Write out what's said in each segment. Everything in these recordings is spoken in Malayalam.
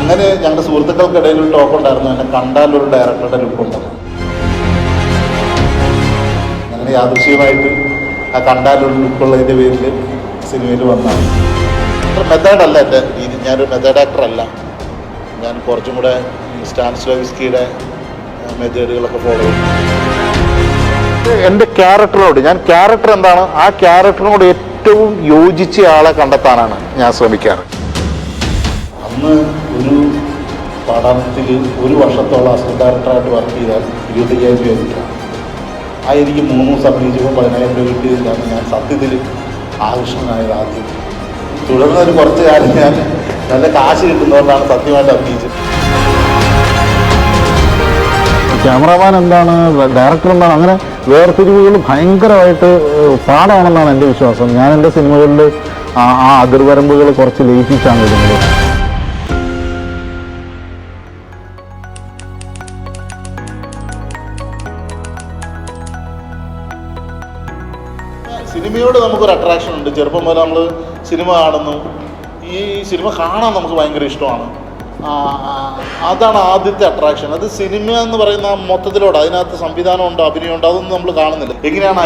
അങ്ങനെ ഞങ്ങളുടെ സുഹൃത്തുക്കൾക്കിടയിൽ ഒരു ടോക്ക് ഉണ്ടായിരുന്നു, എന്നെ കണ്ടാൽ ഒരു ഡയറക്ടറുടെ ലുക്ക് ഉണ്ടെന്ന്. അങ്ങനെ യാദൃശ്യമായിട്ട് ആ കണ്ടാലൊരു ലുക്കുള്ളതിൻ്റെ പേരിൽ സിനിമയിൽ വന്നതാണ്. മെത്തേഡല്ല എൻ്റെ രീതി, ഞാനൊരു മെത്തേഡ് ആക്ടറല്ല. ഞാൻ കുറച്ചും കൂടെ സ്റ്റാൻസ്ലോവിസ്കിയുടെ മെത്തേഡുകളൊക്കെ ഫോളോ ചെയ്യും. എൻ്റെ ക്യാരക്ടറിനോട്, ഞാൻ ക്യാരക്ടർ എന്താണ്, ആ ക്യാരക്ടറിനോട് ഏറ്റവും യോജിച്ച ആളെ കണ്ടെത്താനാണ് ഞാൻ ശ്രമിക്കാറ്. അന്ന് ഒരു പടത്തിൽ ഒരു വർഷത്തോളം അസിസ്റ്റന്റ് ഡയറക്ടറായിട്ട് വർക്ക് ചെയ്താൽ 25,000 രൂപ കിട്ടാം. ആ എനിക്ക് 3 ദിവസം അഭിനയിച്ചപ്പോൾ 10,000 രൂപ കിട്ടിയതിലാണ് ഞാൻ സത്യത്തിൽ ആകർഷണനായത് ആദ്യം. തുടർന്ന് ഒരു കുറച്ച് കാലം ഞാൻ നല്ല കാശ് കിട്ടുന്നതുകൊണ്ടാണ് സത്യമായിട്ട് അഭിനയിച്ചത്. ക്യാമറമാൻ എന്താണ്, ഡയറക്ടർ എന്താണ്, അങ്ങനെ വേർതിരിവുകൾ ഭയങ്കരമായിട്ട് പാടാണെന്നാണ് എൻ്റെ വിശ്വാസം. ഞാൻ എൻ്റെ സിനിമകളിൽ ആ അതിർവരമ്പുകൾ കുറച്ച് ലയിപ്പിച്ചാണ് ഇടുന്നത്. സിനിമയോട് നമുക്കൊരു അട്രാക്ഷൻ ഉണ്ട്. ചെറുപ്പം മുതൽ നമ്മൾ സിനിമ കാണുന്നു, ഈ സിനിമ കാണാൻ നമുക്ക് ഭയങ്കര ഇഷ്ടമാണ്. അതാണ് ആദ്യത്തെ അട്രാക്ഷൻ. അത് സിനിമ എന്ന് പറയുന്ന മൊത്തത്തിലോട്, അതിനകത്ത് സംവിധാനമുണ്ടോ അഭിനയമുണ്ടോ അതൊന്നും നമ്മൾ കാണുന്നില്ല. എങ്ങനെയാണ്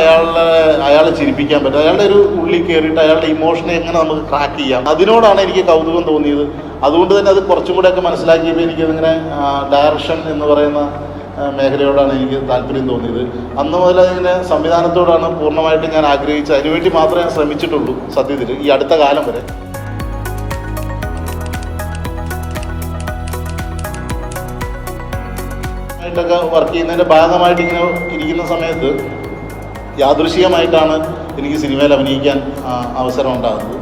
അയാളെ ചിരിപ്പിക്കാൻ പറ്റുക, അയാളുടെ ഒരു ഉള്ളിൽ കയറിയിട്ട് അയാളുടെ ഇമോഷനെ എങ്ങനെ നമുക്ക് ട്രാക്ക് ചെയ്യാം, അതിനോടാണ് എനിക്ക് കൗതുകം തോന്നിയത്. അതുകൊണ്ട് തന്നെ അത് കുറച്ചും കൂടെയൊക്കെ മനസ്സിലാക്കിയപ്പോൾ എനിക്കതിങ്ങനെ ഡയറക്ഷൻ എന്ന് പറയുന്ന മേഖലയോടാണ് എനിക്ക് താല്പര്യം തോന്നിയത്. അന്ന് മുതൽ അതിങ്ങനെ സംവിധാനത്തോടാണ് പൂർണ്ണമായിട്ട് ഞാൻ ആഗ്രഹിച്ചത്. അതിനുവേണ്ടി മാത്രമേ ഞാൻ ശ്രമിച്ചിട്ടുള്ളൂ സത്യത്തിൽ ഈ അടുത്ത കാലം വരെ. ആയിട്ടൊക്കെ വർക്ക് ചെയ്യുന്നതിൻ്റെ ഭാഗമായിട്ട് ഇങ്ങനെ ഇരിക്കുന്ന സമയത്ത് യാദൃശ്ചികമായിട്ടാണ് എനിക്ക് സിനിമയിൽ അഭിനയിക്കാൻ അവസരം ഉണ്ടാകുന്നത്.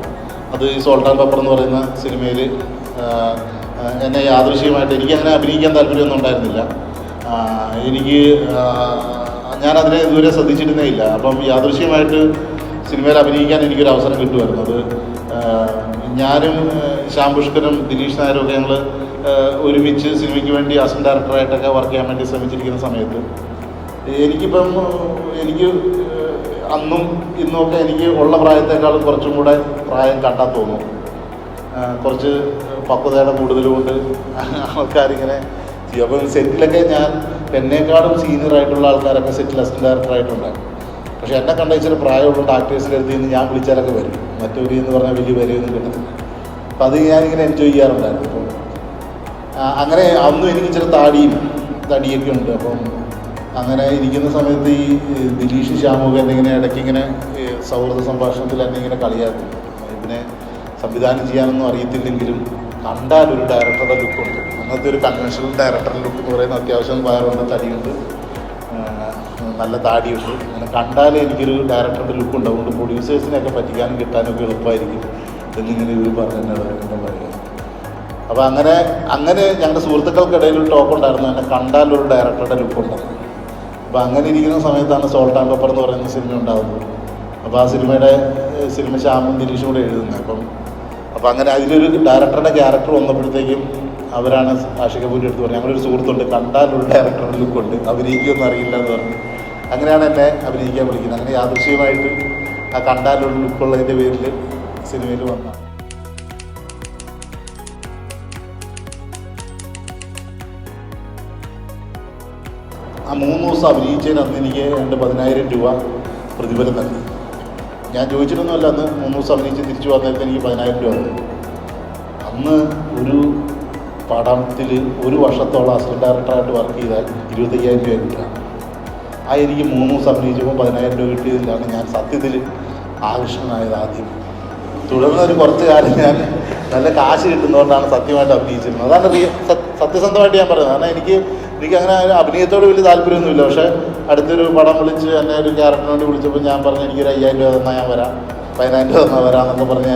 അത് ഈ സോൾട്ട് ആൻഡ് പെപ്പർ എന്ന് പറയുന്ന സിനിമയിൽ എന്നെ യാദൃശ്ചികമായിട്ട്, എനിക്കങ്ങനെ അഭിനയിക്കാൻ താല്പര്യമൊന്നും ഉണ്ടായിരുന്നില്ല. ഞാനതിനെ ഇതുവരെ ശ്രദ്ധിച്ചിരുന്നേ ഇല്ല. അപ്പം യാദൃശ്ചികമായിട്ട് സിനിമയിൽ അഭിനയിക്കാൻ എനിക്കൊരു അവസരം കിട്ടുമായിരുന്നു. അത് ഞാനും ശ്യാം പുഷ്കരും ദിലീഷ് നായരും ഒക്കെ ഞങ്ങൾ ഒരുമിച്ച് സിനിമയ്ക്ക് വേണ്ടി അസിസ്റ്റന്റ് ഡയറക്ടറായിട്ടൊക്കെ വർക്ക് ചെയ്യാൻ വേണ്ടി ശ്രമിച്ചിരിക്കുന്ന സമയത്ത് എനിക്ക് അന്നും ഇന്നുമൊക്കെ എനിക്ക് ഉള്ള പ്രായത്തെക്കാളും കുറച്ചും കൂടെ പ്രായം കണ്ടാൽ തോന്നും. കുറച്ച് പക്വതയുടെ കൂടുതലുകൊണ്ട് ആൾക്കാരിങ്ങനെ ചെയ്യും. അപ്പം സെറ്റിലൊക്കെ ഞാൻ എന്നേക്കാളും സീനിയറായിട്ടുള്ള ആൾക്കാരൊക്കെ സെറ്റിൽ അസിസ്റ്റന്റ് ഡയറക്ടറായിട്ടുണ്ടായിരുന്നു. പക്ഷേ എന്നെ കണ്ട ഇച്ചിരി പ്രായമുള്ള ആക്ടേഴ്സിൻ്റെ അടുത്ത് നിന്ന് ഞാൻ വിളിച്ചാലൊക്കെ വരും. മറ്റൊരു എന്ന് പറഞ്ഞാൽ വലിയ വിലയൊന്നും കിട്ടുന്നില്ല. അപ്പം അത് ഞാനിങ്ങനെ എൻജോയ് ചെയ്യാറുണ്ടായിരുന്നു. അപ്പം അങ്ങനെ അന്നും എനിക്ക് ഇച്ചിരി തടിയൊക്കെ ഉണ്ട്. അപ്പം അങ്ങനെ ഇരിക്കുന്ന സമയത്ത് ഈ ദിലീഷ് ശ്യാമൊക്കെ എന്നിങ്ങനെ ഇടയ്ക്കിങ്ങനെ സൗഹൃദ സംഭാഷണത്തിൽ എന്നെ ഇങ്ങനെ കളിയാക്കും. ഇതിനെ സംവിധാനം ചെയ്യാനൊന്നും അറിയത്തില്ലെങ്കിലും കണ്ടാൽ ഒരു ഡയറക്ടറുടെ ലുക്കുണ്ട്. അങ്ങനത്തെ ഒരു കൺവെൻഷണൽ ഡയറക്ടറുടെ ലുക്ക് എന്ന് പറയുന്നത് അത്യാവശ്യം വയറുണ്ട്, തടിയുണ്ട്, നല്ല താടിയുണ്ട്. അങ്ങനെ കണ്ടാൽ എനിക്കൊരു ഡയറക്ടറുടെ ലുക്കുണ്ട്. അതുകൊണ്ട് പ്രൊഡ്യൂസേഴ്സിനെയൊക്കെ പറ്റിക്കാനും കിട്ടാനൊക്കെ എളുപ്പമായിരിക്കും എന്നിങ്ങനെ ഇവർ പറഞ്ഞിട്ടുണ്ടെന്ന് പറയുക. അപ്പോൾ അങ്ങനെ ഞങ്ങളുടെ സുഹൃത്തുക്കൾക്കിടയിൽ ഒരു ടോക്ക് ഉണ്ടായിരുന്നു, എന്നെ കണ്ടാൽ ഒരു ഡയറക്ടറുടെ ലുക്കുണ്ടെന്ന്. അപ്പോൾ അങ്ങനെ ഇരിക്കുന്ന സമയത്താണ് സോൾട്ട് ആൻഡ് പെപ്പർ എന്ന് പറയുന്ന സിനിമ ഉണ്ടാകുന്നത്. അപ്പോൾ ആ സിനിമ ശ്യാമും ദിലീഷും കൂടെ എഴുതുന്നത്. അപ്പോൾ അങ്ങനെ അതിലൊരു ഡയറക്ടറുടെ ക്യാരക്ടർ വന്നപ്പോഴത്തേക്കും അവരാണ് ആഷിക പൂരി എടുത്ത് പറഞ്ഞു, ഞങ്ങളൊരു സുഹൃത്തുണ്ട് കണ്ടാൽ ഒരു ഡയറക്ടറുടെ ലുക്കുണ്ട്, അഭിനയിക്കുമെന്ന് അറിയില്ല എന്ന് പറഞ്ഞു. അങ്ങനെയാണ് എന്നെ അഭിനയിക്കാൻ വിളിക്കുന്നത്. അങ്ങനെ യാദൃശ്ചികമായിട്ട് ആ കണ്ടാലൊരു ലുക്കുള്ളതിൻ്റെ പേരിൽ സിനിമയിൽ വന്ന. ആ 3 ദിവസം അഭിനയിച്ചതിന് അന്ന് എനിക്ക് 10,000 രൂപ പ്രതിഫലം നൽകി. ഞാൻ ചോദിച്ചിട്ടൊന്നുമല്ല, അന്ന് 3 ദിവസം അഭിനയിച്ച് തിരിച്ചു വന്നേരത്തെ എനിക്ക് 10,000 രൂപ തന്നു. അന്ന് ഒരു പടത്തിൽ ഒരു വർഷത്തോളം അസിസ്റ്റന്റ് ഡയറക്ടറായിട്ട് വർക്ക് ചെയ്താൽ 25,000 രൂപ കിട്ടുക. ആ എനിക്ക് 3 ദിവസം അഭിനയിച്ചപ്പോൾ 10,000 രൂപ കിട്ടിയതിലാണ് ഞാൻ സത്യത്തിൽ ആകർഷണനായത് ആദ്യം. തുടർന്ന് ഒരു കുറച്ച് കാലം ഞാൻ നല്ല കാശ് കിട്ടുന്നതുകൊണ്ടാണ് സത്യമായിട്ട് അഭിനയിച്ചിരുന്നത്. അതാണ് സത്യസന്ധമായിട്ട് ഞാൻ പറയുന്നത്. കാരണം എനിക്കങ്ങനെ അഭിനയത്തോട് വലിയ താല്പര്യമൊന്നുമില്ല. പക്ഷേ അടുത്തൊരു പടം വിളിച്ച് എന്നെ ഒരു ക്യാരക്ടറിന് വേണ്ടി വിളിച്ചപ്പോൾ ഞാൻ പറഞ്ഞു എനിക്കൊരു 5,000 രൂപ തന്നാൽ ഞാൻ വരാം, 10,000 രൂപ തന്നാൽ വരാമെന്നൊക്കെ പറഞ്ഞ്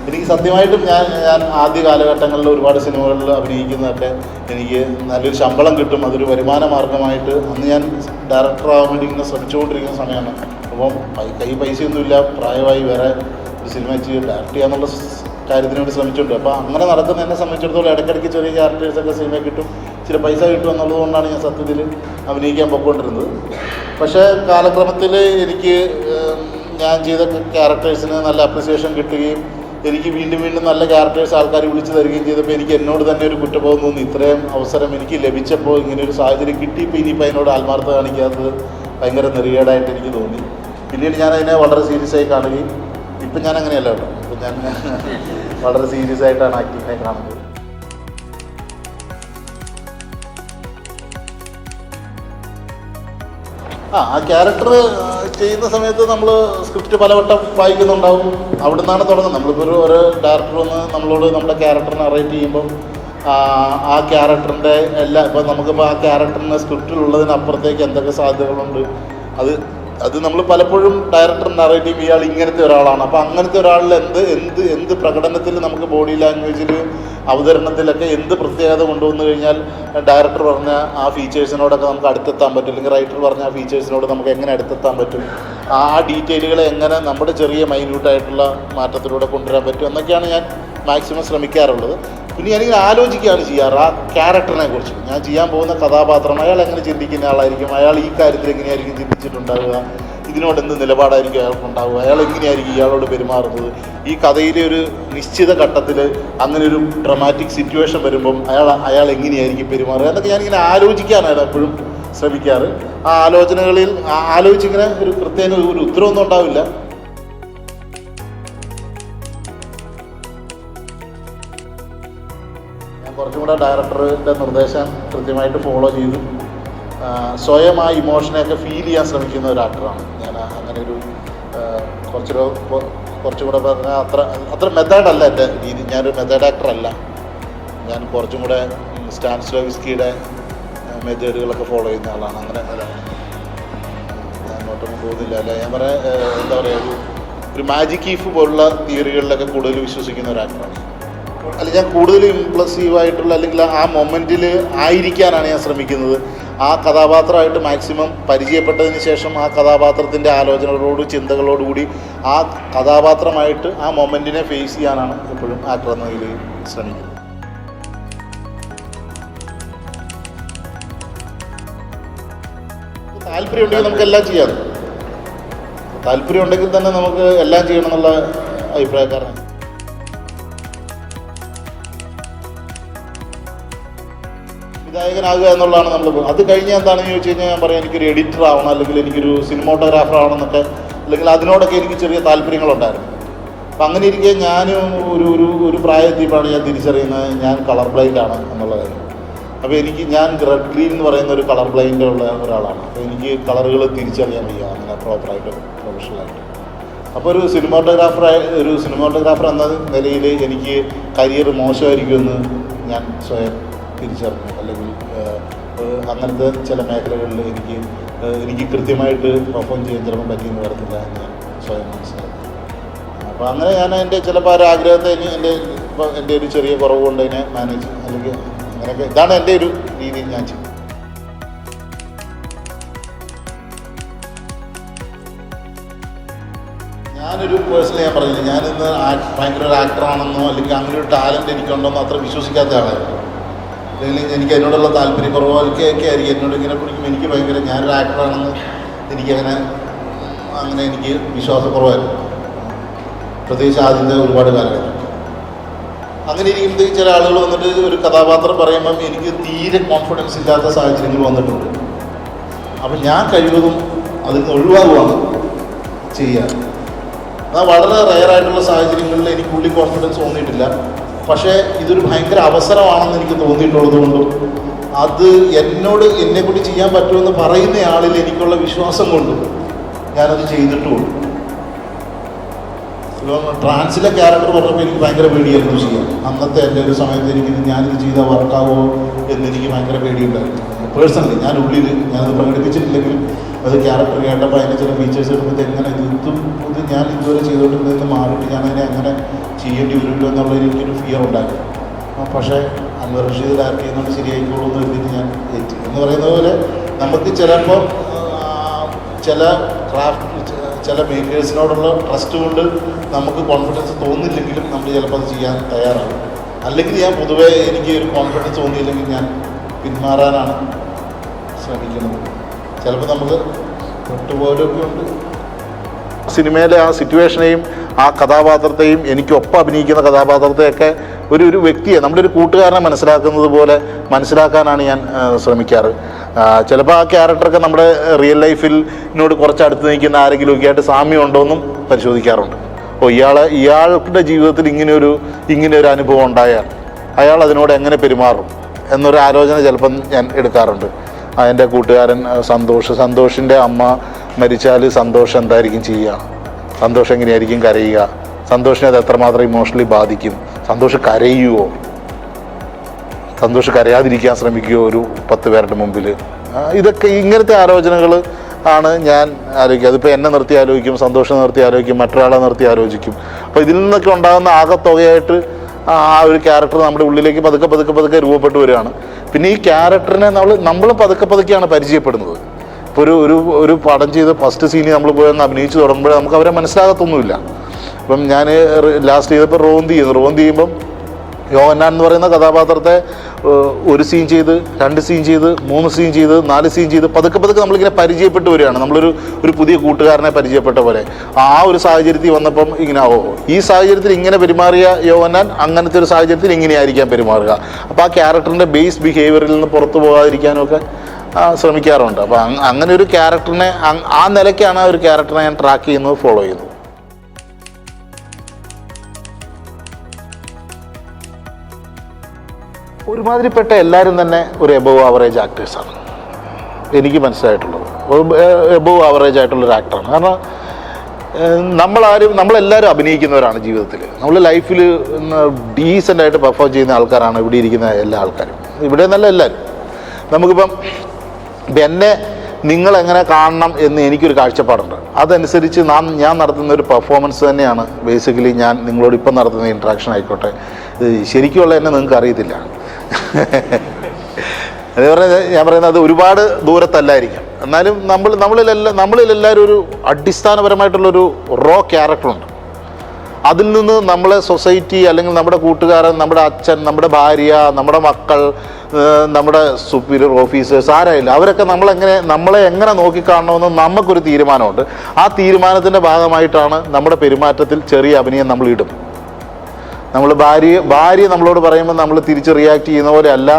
എനിക്ക് സത്യമായിട്ടും ഞാൻ ആദ്യ കാലഘട്ടങ്ങളിൽ ഒരുപാട് സിനിമകളിൽ അഭിനയിക്കുന്നതൊക്കെ എനിക്ക് നല്ലൊരു ശമ്പളം കിട്ടും, അതൊരു വരുമാന മാർഗമായിട്ട് അന്ന് ഞാൻ ഡയറക്ടറാകാൻ വേണ്ടി ഇങ്ങനെ ശ്രമിച്ചുകൊണ്ടിരിക്കുന്ന സമയമാണ്. അപ്പം കൈ പൈസയൊന്നുമില്ല, പ്രായമായി വേറെ ഒരു സിനിമ ഡയറക്റ്റ് ചെയ്യാന്നുള്ള കാര്യത്തിന് വേണ്ടി ശ്രമിച്ചിട്ടുണ്ട്. അപ്പോൾ അങ്ങനെ നടക്കുന്ന എന്നെ സംബന്ധിച്ചിടത്തോളം ഇടയ്ക്കിടയ്ക്ക് ചെറിയ ക്യാരക്ടേഴ്സൊക്കെ സിനിമയിൽ കിട്ടും, ഇച്ചിരി പൈസ കിട്ടും എന്നുള്ളതുകൊണ്ടാണ് ഞാൻ സത്യത്തിൽ അഭിനയിക്കാൻ പോയിക്കൊണ്ടിരുന്നത്. പക്ഷേ കാലക്രമത്തിൽ എനിക്ക് ഞാൻ ചെയ്ത ക്യാരക്ടേഴ്സിന് നല്ല അപ്രിസിയേഷൻ കിട്ടുകയും എനിക്ക് വീണ്ടും വീണ്ടും നല്ല ക്യാരക്ടേഴ്സ് ആൾക്കാർ വിളിച്ചു തരികയും ചെയ്തപ്പോൾ എനിക്ക് എന്നോട് തന്നെ ഒരു കുറ്റബോധം തോന്നി. ഇത്രയും അവസരം എനിക്ക് ലഭിച്ചപ്പോൾ ഇങ്ങനെ ഒരു സാഹചര്യം കിട്ടിയപ്പോൾ ഇനിയിപ്പോൾ അതിനോട് ആത്മാർത്ഥത കാണിക്കാത്തത് ഭയങ്കര നെറികേടായിട്ട് എനിക്ക് തോന്നി. പിന്നീട് ഞാൻ അതിനെ വളരെ സീരിയസ് ആയി കാണുകയും ഇപ്പം ഞാൻ അങ്ങനെയല്ല കേട്ടോ, ഇപ്പം ഞാൻ വളരെ സീരിയസ് ആയിട്ടാണ് ആക്ടിങ്ങിനെ കാണുന്നത്. ആ ക്യാരക്ടർ ചെയ്യുന്ന സമയത്ത് നമ്മൾ സ്ക്രിപ്റ്റ് പലവട്ടം വായിക്കുന്നുണ്ടാവും. അവിടെ നിന്നാണ് തുടങ്ങുന്നത്. നമ്മളിപ്പോൾ ഒരു ഡയറക്ടർ വന്ന് നമ്മളോട് നമ്മുടെ ക്യാരക്ടർ നറേറ്റ് ചെയ്യുമ്പം ആ ക്യാരക്ടറിൻ്റെ എല്ലാ ഇപ്പം നമുക്കിപ്പോൾ ആ ക്യാരക്ടറിന് സ്ക്രിപ്റ്റിലുള്ളതിനപ്പുറത്തേക്ക് എന്തൊക്കെ സാധ്യതകളുണ്ട് അത് നമ്മൾ പലപ്പോഴും ഡയറക്ടർ നറേറ്റ് ചെയ്യും ഇയാൾ ഇങ്ങനത്തെ ഒരാളാണ്. അപ്പോൾ അങ്ങനത്തെ ഒരാളിൽ എന്ത് പ്രകടനത്തിൽ നമുക്ക് ബോഡി ലാംഗ്വേജിൽ അവതരണത്തിലൊക്കെ എന്ത് പ്രത്യേകത കൊണ്ടുവന്നു കഴിഞ്ഞാൽ ഡയറക്ടർ പറഞ്ഞ ആ ഫീച്ചേഴ്സിനോടൊക്കെ നമുക്ക് അടുത്തെത്താൻ പറ്റും, അല്ലെങ്കിൽ റൈറ്റർ പറഞ്ഞ ആ ഫീച്ചേഴ്സിനോട് നമുക്ക് എങ്ങനെ അടുത്തെത്താൻ പറ്റും, ആ ഡീറ്റെയിലുകളെ എങ്ങനെ നമ്മുടെ ചെറിയ മൈന്യൂട്ടായിട്ടുള്ള മാറ്റത്തിലൂടെ കൊണ്ടുവരാൻ പറ്റും എന്നൊക്കെയാണ് ഞാൻ മാക്സിമം ശ്രമിക്കാറുള്ളത്. പിന്നെ ഞാനിങ്ങനെ ആലോചിക്കുകയാണ് ചെയ്യാറ് ആ ക്യാരക്ടറിനെ കുറിച്ച്. ഞാൻ ചെയ്യാൻ പോകുന്ന കഥാപാത്രം അയാൾ എങ്ങനെ ചിന്തിക്കുന്ന ആളായിരിക്കും, അയാൾ ഈ കാര്യത്തിൽ എങ്ങനെയായിരിക്കും ചിന്തിച്ചിട്ടുണ്ടാവുക, ഇതിനോട് എന്ത് നിലപാടായിരിക്കും അയാൾക്കുണ്ടാവുക, അയാൾ എങ്ങനെയായിരിക്കും ഇയാളോട് പെരുമാറുന്നത്, ഈ കഥയിലെ ഒരു നിശ്ചിത ഘട്ടത്തിൽ അങ്ങനെ ഒരു ഡ്രമാറ്റിക് സിറ്റുവേഷൻ വരുമ്പം അയാൾ എങ്ങനെയായിരിക്കും പെരുമാറുക എന്നൊക്കെ ഞാനിങ്ങനെ ആലോചിക്കാനാണ് എപ്പോഴും ശ്രമിക്കാറ്. ആ ആലോചനകളിൽ ആലോചിച്ചിങ്ങനെ ഒരു പ്രത്യേക ഒരു ഉത്തരവൊന്നും ഉണ്ടാവില്ല. കുറച്ചും കൂടെ ഡയറക്ടറുടെ നിർദ്ദേശം കൃത്യമായിട്ട് ഫോളോ ചെയ്തു സ്വയം ആ ഇമോഷനെയൊക്കെ ഫീൽ ചെയ്യാൻ ശ്രമിക്കുന്ന ഒരു ആക്ടറാണ് ഞാൻ. അങ്ങനെ ഒരു കുറച്ചും കൂടെ പറഞ്ഞാൽ അത്ര മെത്തേഡല്ല എൻ്റെ രീതി. ഞാനൊരു മെത്തേഡ് ആക്ടറല്ല. ഞാൻ കുറച്ചും കൂടെ സ്റ്റാനിസ്ലോവ്സ്കിയുടെ മെത്തേഡുകളൊക്കെ ഫോളോ ചെയ്യുന്ന ആളാണ്. അങ്ങനെ ഞാൻ അങ്ങോട്ടൊന്നും പോകുന്നില്ല. അല്ല ഞാൻ പറയാം എന്താ പറയുക, ഒരു മാജിക് ഈഫ് പോലുള്ള തിയറികളിലൊക്കെ കൂടുതൽ വിശ്വസിക്കുന്ന ഒരു ആക്ടറാണ്. അല്ല ഞാൻ കൂടുതൽ ഇംപ്ലസീവായിട്ടുള്ള അല്ലെങ്കിൽ ആ മൊമെൻറ്റിൽ ആയിരിക്കാനാണ് ഞാൻ ശ്രമിക്കുന്നത്. ആ കഥാപാത്രമായിട്ട് മാക്സിമം പരിചയപ്പെട്ടതിന് ശേഷം ആ കഥാപാത്രത്തിൻ്റെ ആലോചനകളോട് ചിന്തകളോടുകൂടി ആ കഥാപാത്രമായിട്ട് ആ മൊമെൻറ്റിനെ ഫേസ് ചെയ്യാനാണ് എപ്പോഴും ആക്ടർ എന്ന നിലയിൽ ശ്രമിക്കുന്നത്. താല്പര്യം ഉണ്ടെങ്കിൽ നമുക്ക് എല്ലാം ചെയ്യാം. താല്പര്യം ഉണ്ടെങ്കിൽ തന്നെ നമുക്ക് എല്ലാം ചെയ്യണം എന്നുള്ള അഭിപ്രായക്കാരാണ്. വിധായകനാകുക എന്നുള്ളതാണ് നമ്മൾ. അത് കഴിഞ്ഞാൽ എന്താണെന്ന് ചോദിച്ചു കഴിഞ്ഞാൽ ഞാൻ പറയാം എനിക്കൊരു എഡിറ്റർ ആവണം, അല്ലെങ്കിൽ എനിക്കൊരു സിനിമോട്ടോഗ്രാഫർ ആവണം എന്നൊക്കെ, അല്ലെങ്കിൽ അതിനോടൊക്കെ എനിക്ക് ചെറിയ താല്പര്യങ്ങളുണ്ടായിരുന്നു. അപ്പം അങ്ങനെ ഇരിക്കെ ഞാൻ ഒരു പ്രായത്തിലാണ് ഞാൻ തിരിച്ചറിയുന്നത് ഞാൻ കളർ ബ്ലൈൻഡ് ആണ് എന്നുള്ള കാര്യം. അപ്പോൾ ഞാൻ റെഡ് ഗ്രീൻ എന്ന് പറയുന്ന ഒരു കളർ ബ്ലൈൻഡ് ഉള്ള ഒരാളാണ്. അപ്പോൾ എനിക്ക് കളറുകൾ തിരിച്ചറിയാൻ വയ്യ അങ്ങനെ പ്രോപ്പറായിട്ട് പ്രൊഫഷണലായിട്ട്. അപ്പോൾ ഒരു സിനിമോട്ടോഗ്രാഫർ എന്ന നിലയിൽ എനിക്ക് കരിയർ മോശമായിരിക്കുമെന്ന് ഞാൻ സ്വയം തിരിച്ചറിഞ്ഞു. അല്ലെങ്കിൽ അങ്ങനത്തെ ചില മേഖലകളിൽ എനിക്ക് കൃത്യമായിട്ട് പെർഫോം ചെയ്യാൻ ചിലപ്പോൾ പറ്റിയെന്ന് വരത്തില്ല എന്ന് ഞാൻ സ്വയം മനസ്സിലാക്കി. അപ്പോൾ അങ്ങനെ ഞാൻ എൻ്റെ ചിലപ്പോൾ ഒരു ആഗ്രഹത്തെ എൻ്റെ ഒരു ചെറിയ കുറവ് കൊണ്ട് അതിനെ മാനേജ് അല്ലെങ്കിൽ അങ്ങനെയൊക്കെ ഇതാണ് എൻ്റെ ഒരു രീതിയിൽ ഞാൻ ചെയ്യും. ഞാനൊരു പേഴ്സണലി ഞാൻ പറഞ്ഞില്ല, ഞാനിന്ന് ഭയങ്കര ഒരു ആക്ടറാണെന്നോ അല്ലെങ്കിൽ അങ്ങനെ ഒരു ടാലൻറ്റ് എനിക്കുണ്ടെന്നോ അത്ര വിശ്വസിക്കാത്ത ആളായിരുന്നു. അല്ലെങ്കിൽ എനിക്ക് അതിനോടുള്ള താല്പര്യക്കുറവോ ഒക്കെ ആയിരിക്കും എന്നോട് ഇങ്ങനെ പിടിക്കുമ്പോൾ എനിക്ക് ഭയങ്കര ഞാനൊരു ആക്ടറാണെന്ന് അങ്ങനെ എനിക്ക് വിശ്വാസക്കുറവായിരുന്നു, പ്രത്യേകിച്ച് ആദ്യത്തെ ഒരുപാട് കാലഘട്ടം. അങ്ങനെ ഇരിക്കുമ്പോഴത്തേക്ക് ചില ആളുകൾ വന്നിട്ട് ഒരു കഥാപാത്രം പറയുമ്പം എനിക്ക് തീരെ കോൺഫിഡൻസ് ഇല്ലാത്ത സാഹചര്യങ്ങൾ വന്നിട്ടുണ്ട്. അപ്പം ഞാൻ കഴിവതും അതിൽ നിന്ന് ഒഴിവാകുവാണ് ചെയ്യുക. എന്നാൽ വളരെ റെയറായിട്ടുള്ള സാഹചര്യങ്ങളിൽ എനിക്കുള്ളിൽ കോൺഫിഡൻസ് തോന്നിയിട്ടില്ല. പക്ഷേ ഇതൊരു ഭയങ്കര അവസരമാണെന്ന് എനിക്ക് തോന്നിയിട്ടുള്ളത് കൊണ്ടും അത് എന്നെക്കൊണ്ട് ചെയ്യാൻ പറ്റുമെന്ന് പറയുന്ന ആളിൽ എനിക്കുള്ള വിശ്വാസം കൊണ്ടും ഞാനത് ചെയ്തിട്ടുമുണ്ട്. ഇപ്പം ട്രാൻസിലെ ക്യാരക്ടർ പറഞ്ഞപ്പോൾ എനിക്ക് ഭയങ്കര പേടിയായിരുന്നു ചെയ്യാൻ. അന്നത്തെ എൻ്റെ ഒരു സമയത്ത് ഞാനിത് ചെയ്താൽ വർക്കാവോ എന്നെനിക്ക് ഭയങ്കര പേടിയുണ്ടായിരുന്നു. പേഴ്സണലി ഞാനത് പ്രകടിപ്പിച്ചിട്ടില്ലെങ്കിലും അത് ക്യാരക്ടർ കേട്ടപ്പോൾ അതിൻ്റെ ചില ഫീച്ചേഴ്സ് എടുക്കുമ്പോൾ എങ്ങനെ ഇത് ഞാൻ ഇതുവരെ ചെയ്തുകൊണ്ടിരുന്നതെന്ന് മാറിയിട്ട് ഞാനതിനെ അങ്ങനെ ചെയ്യേണ്ടി വരുമല്ലോ എന്നുള്ള എനിക്കൊരു ഫിയർ ഉണ്ടായിരുന്നു. പക്ഷേ അൻവർ റഷീദ് ഡയറക്റ്റ് ചെയ്യുന്നതുകൊണ്ട് ശരിയായിക്കോളൂ എന്ന് കരുതിയിട്ട് ഞാൻ ഏറ്റി. എന്ന് പറയുന്ന പോലെ നമുക്ക് ചിലപ്പോൾ ചില മേക്കേഴ്സിനോടുള്ള ട്രസ്റ്റ് കൊണ്ട് നമുക്ക് കോൺഫിഡൻസ് തോന്നില്ലെങ്കിലും നമ്മൾ ചിലപ്പോൾ അത് ചെയ്യാൻ തയ്യാറാകും. അല്ലെങ്കിൽ ഞാൻ പൊതുവേ എനിക്ക് ഒരു കോൺഫിഡൻസ് തോന്നിയില്ലെങ്കിൽ ഞാൻ പിന്മാറാനാണ് ശ്രമിക്കുന്നത്. ചിലപ്പോൾ നമുക്ക് പെട്ടുപോലൊക്കെ ഉണ്ട്. സിനിമയിലെ ആ സിറ്റുവേഷനെയും ആ കഥാപാത്രത്തെയും എനിക്കൊപ്പം അഭിനയിക്കുന്ന കഥാപാത്രത്തെയൊക്കെ ഒരു വ്യക്തിയെ, നമ്മുടെ ഒരു കൂട്ടുകാരനെ മനസ്സിലാക്കുന്നത് പോലെ മനസ്സിലാക്കാനാണ് ഞാൻ ശ്രമിക്കാറ്. ചിലപ്പോൾ ആ ക്യാരക്ടറൊക്കെ നമ്മുടെ റിയൽ ലൈഫിനോട് കുറച്ച് അടുത്ത് നിൽക്കുന്ന ആരെങ്കിലുമൊക്കെ ആയിട്ട് സാമ്യം ഉണ്ടോയെന്നും പരിശോധിക്കാറുണ്ട്. ഇയാളുടെ ജീവിതത്തിൽ ഇങ്ങനെ ഒരു അനുഭവം ഉണ്ടായാൽ അയാൾ അതിനോട് എങ്ങനെ പെരുമാറും എന്നൊരു ആലോചന ചിലപ്പം ഞാൻ എടുക്കാറുണ്ട്. എൻ്റെ കൂട്ടുകാരൻ സന്തോഷിൻ്റെ അമ്മ മരിച്ചാൽ സന്തോഷം എന്തായിരിക്കും ചെയ്യുക, സന്തോഷം എങ്ങനെയായിരിക്കും കരയുക, സന്തോഷിനെ അത് എത്രമാത്രം ഇമോഷണലി ബാധിക്കും, സന്തോഷം കരയുമോ, സന്തോഷം കരയാതിരിക്കാൻ ശ്രമിക്കുമോ ഒരു 10 പേരുടെ മുമ്പിൽ. ഇതൊക്കെ ഇങ്ങനത്തെ ആലോചനകൾ ആണ് ഞാൻ ആലോചിക്കുക. അതിപ്പോൾ എന്നെ നിർത്തി ആലോചിക്കും, സന്തോഷം നിർത്തി ആലോചിക്കും, മറ്റൊരാളെ നിർത്തി ആലോചിക്കും. അപ്പോൾ ഇതിൽ നിന്നൊക്കെ ഉണ്ടാകുന്ന ആകത്തുകയായിട്ട് ആ ഒരു ക്യാരക്ടർ നമ്മുടെ ഉള്ളിലേക്ക് പതുക്കെ രൂപപ്പെട്ടു വരികയാണ്. പിന്നെ ഈ ക്യാരക്ടറിനെ നമ്മൾ പതുക്കെയാണ് പരിചയപ്പെടുന്നത്. ഇപ്പോൾ ഒരു പടം ചെയ്ത് ഫസ്റ്റ് സീനിൽ നമ്മൾ പോയി അഭിനയിച്ച് തുടങ്ങുമ്പോൾ നമുക്ക് അവരെ മനസ്സിലാകത്തൊന്നുമില്ല. ഇപ്പം ഞാൻ ലാസ്റ്റ് ചെയ്തപ്പോൾ റോന്തി ചെയ്യുമ്പം യോഹന്നാൻ എന്ന് പറയുന്ന കഥാപാത്രത്തെ 1 സീൻ ചെയ്ത് 2 സീൻ ചെയ്ത് 3 സീൻ ചെയ്ത് 4 സീൻ ചെയ്ത് പതുക്കെ നമ്മളിങ്ങനെ പരിചയപ്പെട്ട് വരികയാണ്. നമ്മളൊരു പുതിയ കൂട്ടുകാരനെ പരിചയപ്പെട്ട പോലെ. ആ ഒരു സാഹചര്യത്തിൽ വന്നപ്പം ഇങ്ങനെ ഈ സാഹചര്യത്തിൽ ഇങ്ങനെ പെരുമാറിയ യോഹന്നാൻ അങ്ങനത്തെ ഒരു സാഹചര്യത്തിൽ ഇങ്ങനെയായിരിക്കാം പെരുമാറുക. അപ്പോൾ ആ ക്യാരക്ടറിൻ്റെ ബേസ് ബിഹേവിയറിൽ നിന്ന് പുറത്തു പോകാതിരിക്കാനൊക്കെ ശ്രമിക്കാറുണ്ട്. അപ്പോൾ അങ്ങനെ ഒരു ക്യാരക്ടറിനെ ആ നിലയ്ക്കാണ് ആ ഒരു ക്യാരക്ടറിനെ ഞാൻ ട്രാക്ക് ചെയ്യുന്നത്, ഫോളോ ചെയ്യുന്നത്. ഒരുമാതിരിപ്പെട്ട എല്ലാവരും തന്നെ ഒരു എബോവ് ആവറേജ് ആക്ടേഴ്സാണ് എനിക്ക് മനസ്സിലായിട്ടുള്ളത്. എബോവ് ആവറേജ് ആയിട്ടുള്ളൊരു ആക്ടറാണ്. കാരണം നമ്മളെല്ലാവരും അഭിനയിക്കുന്നവരാണ് ജീവിതത്തിൽ. നമ്മൾ ലൈഫിൽ ഡീസൻ്റായിട്ട് പെർഫോം ചെയ്യുന്ന ആൾക്കാരാണ് ഇവിടെ ഇരിക്കുന്ന എല്ലാ ആൾക്കാരും. ഇവിടെ നിന്നല്ല എല്ലാവരും. നമുക്കിപ്പം എന്നെ നിങ്ങളെങ്ങനെ കാണണം എന്ന് എനിക്കൊരു കാഴ്ചപ്പാടുണ്ട്. അതനുസരിച്ച് ഞാൻ നടത്തുന്ന ഒരു പെർഫോമൻസ് തന്നെയാണ് ബേസിക്കലി ഞാൻ നിങ്ങളോട് ഇപ്പം നടത്തുന്ന ഇൻട്രാക്ഷൻ ആയിക്കോട്ടെ. ശരിക്കുള്ള എന്നെ നിങ്ങൾക്ക് അറിയത്തില്ല. അതേപോലെ ഞാൻ പറയുന്നത് അത് ഒരുപാട് ദൂരത്തല്ലായിരിക്കും. എന്നാലും നമ്മളിലെല്ലാവരും ഒരു അടിസ്ഥാനപരമായിട്ടുള്ളൊരു റോ ക്യാരക്ടറുണ്ട്. അതിൽ നിന്ന് നമ്മളെ സൊസൈറ്റി അല്ലെങ്കിൽ നമ്മുടെ കൂട്ടുകാരൻ, നമ്മുടെ അച്ഛൻ, നമ്മുടെ ഭാര്യ, നമ്മുടെ മക്കൾ, നമ്മുടെ സുപ്പീരിയർ ഓഫീസേഴ്സ് ആരായില്ല അവരൊക്കെ നമ്മളെ എങ്ങനെ നോക്കിക്കാണണമെന്ന് നമുക്കൊരു തീരുമാനമുണ്ട്. ആ തീരുമാനത്തിൻ്റെ ഭാഗമായിട്ടാണ് നമ്മുടെ പെരുമാറ്റത്തിൽ ചെറിയ അഭിനയം നമ്മൾ ഇടും. നമ്മൾ ഭാര്യ നമ്മളോട് പറയുമ്പോൾ നമ്മൾ തിരിച്ച് റിയാക്ട് ചെയ്യുന്ന പോലെ അല്ല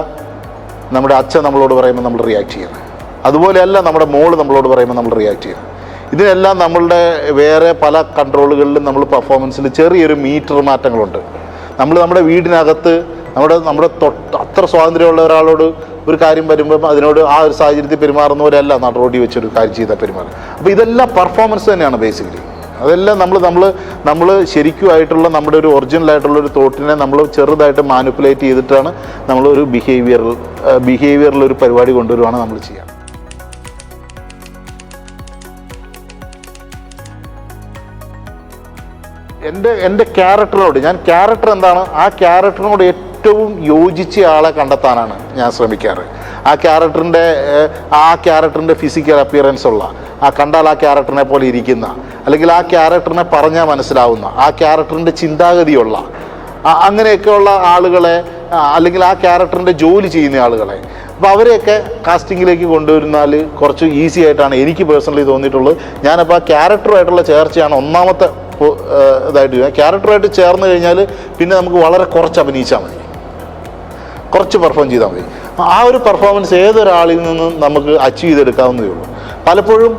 നമ്മുടെ അച്ഛൻ നമ്മളോട് പറയുമ്പോൾ നമ്മൾ റിയാക്ട് ചെയ്യുന്നത്. അതുപോലെയല്ല നമ്മുടെ മോള് നമ്മളോട് പറയുമ്പോൾ നമ്മൾ റിയാക്ട് ചെയ്യുന്നത്. ഇതിനെല്ലാം നമ്മളുടെ വേറെ പല കൺട്രോളുകളിലും നമ്മൾ പെർഫോമൻസിൽ ചെറിയൊരു മീറ്റർ മാറ്റങ്ങളുണ്ട്. നമ്മുടെ വീടിനകത്ത് നമ്മുടെ അത്ര സ്വാതന്ത്ര്യമുള്ള ഒരാളോട് ഒരു കാര്യം വരുമ്പം അതിനോട് ആ ഒരു സാഹചര്യത്തിൽ പെരുമാറുന്ന പോലെയല്ല റോഡിൽ വെച്ചൊരു കാര്യം ചെയ്താൽ പെരുമാറും. അപ്പോൾ ഇതെല്ലാം പെർഫോമൻസ് തന്നെയാണ് ബേസിക്കലി. അതെല്ലാം നമ്മൾ ശരിക്കുമായിട്ടുള്ള നമ്മുടെ ഒരു ഒറിജിനലായിട്ടുള്ള ഒരു തോട്ടിനെ നമ്മൾ ചെറുതായിട്ട് മാനിപ്പുലേറ്റ് ചെയ്തിട്ടാണ് നമ്മളൊരു ബിഹേവിയറിലൊരു പരിപാടി കൊണ്ടുവരുവാണ് നമ്മൾ ചെയ്യുക. എൻ്റെ ക്യാരക്ടറിനോട് ക്യാരക്ടർ എന്താണ്, ആ ക്യാരക്ടറിനോട് ഏറ്റവും യോജിച്ച ആളെ കണ്ടെത്താനാണ് ഞാൻ ശ്രമിക്കാറ്. ആ ക്യാരക്ടറിൻ്റെ ഫിസിക്കൽ അപ്പിയറൻസ് ഉള്ള, കണ്ടാൽ ആ ക്യാരക്ടറിനെ പോലെ ഇരിക്കുന്ന, അല്ലെങ്കിൽ ആ ക്യാരക്ടറിനെ പറഞ്ഞാൽ മനസ്സിലാവുന്ന, ആ ക്യാരക്ടറിൻ്റെ ചിന്താഗതിയുള്ള അങ്ങനെയൊക്കെയുള്ള ആളുകളെ, അല്ലെങ്കിൽ ആ ക്യാരക്ടറിൻ്റെ ജോലി ചെയ്യുന്ന ആളുകളെ, അപ്പോൾ അവരെയൊക്കെ കാസ്റ്റിങ്ങിലേക്ക് കൊണ്ടുവരുന്നാൽ കുറച്ച് ഈസി ആയിട്ടാണ് എനിക്ക് പേഴ്സണലി തോന്നിയിട്ടുള്ളത്. ഞാനപ്പോൾ ആ ക്യാരക്ടറുമായിട്ടുള്ള ചേർച്ചയാണ് ഒന്നാമത്തെ ഇതായിട്ട്. ക്യാരക്ടറുമായിട്ട് ചേർന്ന് കഴിഞ്ഞാൽ പിന്നെ നമുക്ക് വളരെ കുറച്ച് അഭിനയിച്ചാൽ മതി, കുറച്ച് പെർഫോം ചെയ്താൽ മതി. ആ ഒരു പെർഫോമൻസ് ഏതൊരാളിൽ നിന്നും നമുക്ക് അച്ചീവ് ചെയ്തെടുക്കാവുന്നതേ ഉള്ളൂ. പലപ്പോഴും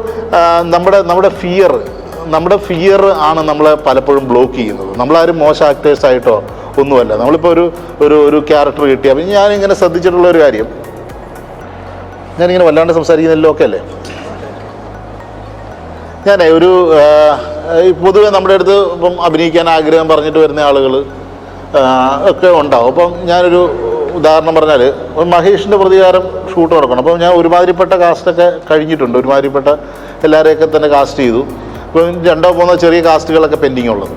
നമ്മുടെ ഫിയർ ആണ് നമ്മളെ പലപ്പോഴും ബ്ലോക്ക് ചെയ്യുന്നത്. നമ്മളാരും മോശം ആക്ടേഴ്സായിട്ടോ ഒന്നുമല്ല. നമ്മളിപ്പോൾ ഒരു ക്യാരക്ടർ കിട്ടിയാൽ പിന്നെ ഞാനിങ്ങനെ ശ്രദ്ധിച്ചിട്ടുള്ള ഒരു കാര്യം, ഞാനിങ്ങനെ വല്ലാണ്ട് സംസാരിക്കുന്നതിലോ ഒക്കെ അല്ലേ, ഞാനേ പൊതുവെ നമ്മുടെ അടുത്ത് ഇപ്പം അഭിനയിക്കാൻ ആഗ്രഹം പറഞ്ഞിട്ട് വരുന്ന ആളുകൾ ഒക്കെ ഉണ്ടാവും. അപ്പം ഞാനൊരു ഉദാഹരണം പറഞ്ഞാൽ, മഹേഷിൻ്റെ പ്രതികാരം ഷൂട്ട് നടക്കണം. അപ്പം ഞാൻ ഒരുമാതിരിപ്പെട്ട കാസ്റ്റൊക്കെ കഴിഞ്ഞിട്ടുണ്ട്, ഒരുമാതിരിപ്പെട്ട എല്ലാവരെയൊക്കെ തന്നെ കാസ്റ്റ് ചെയ്തു. ഇപ്പം 2-3 ചെറിയ കാസ്റ്റുകളൊക്കെ പെൻഡിങ് ഉള്ളത്.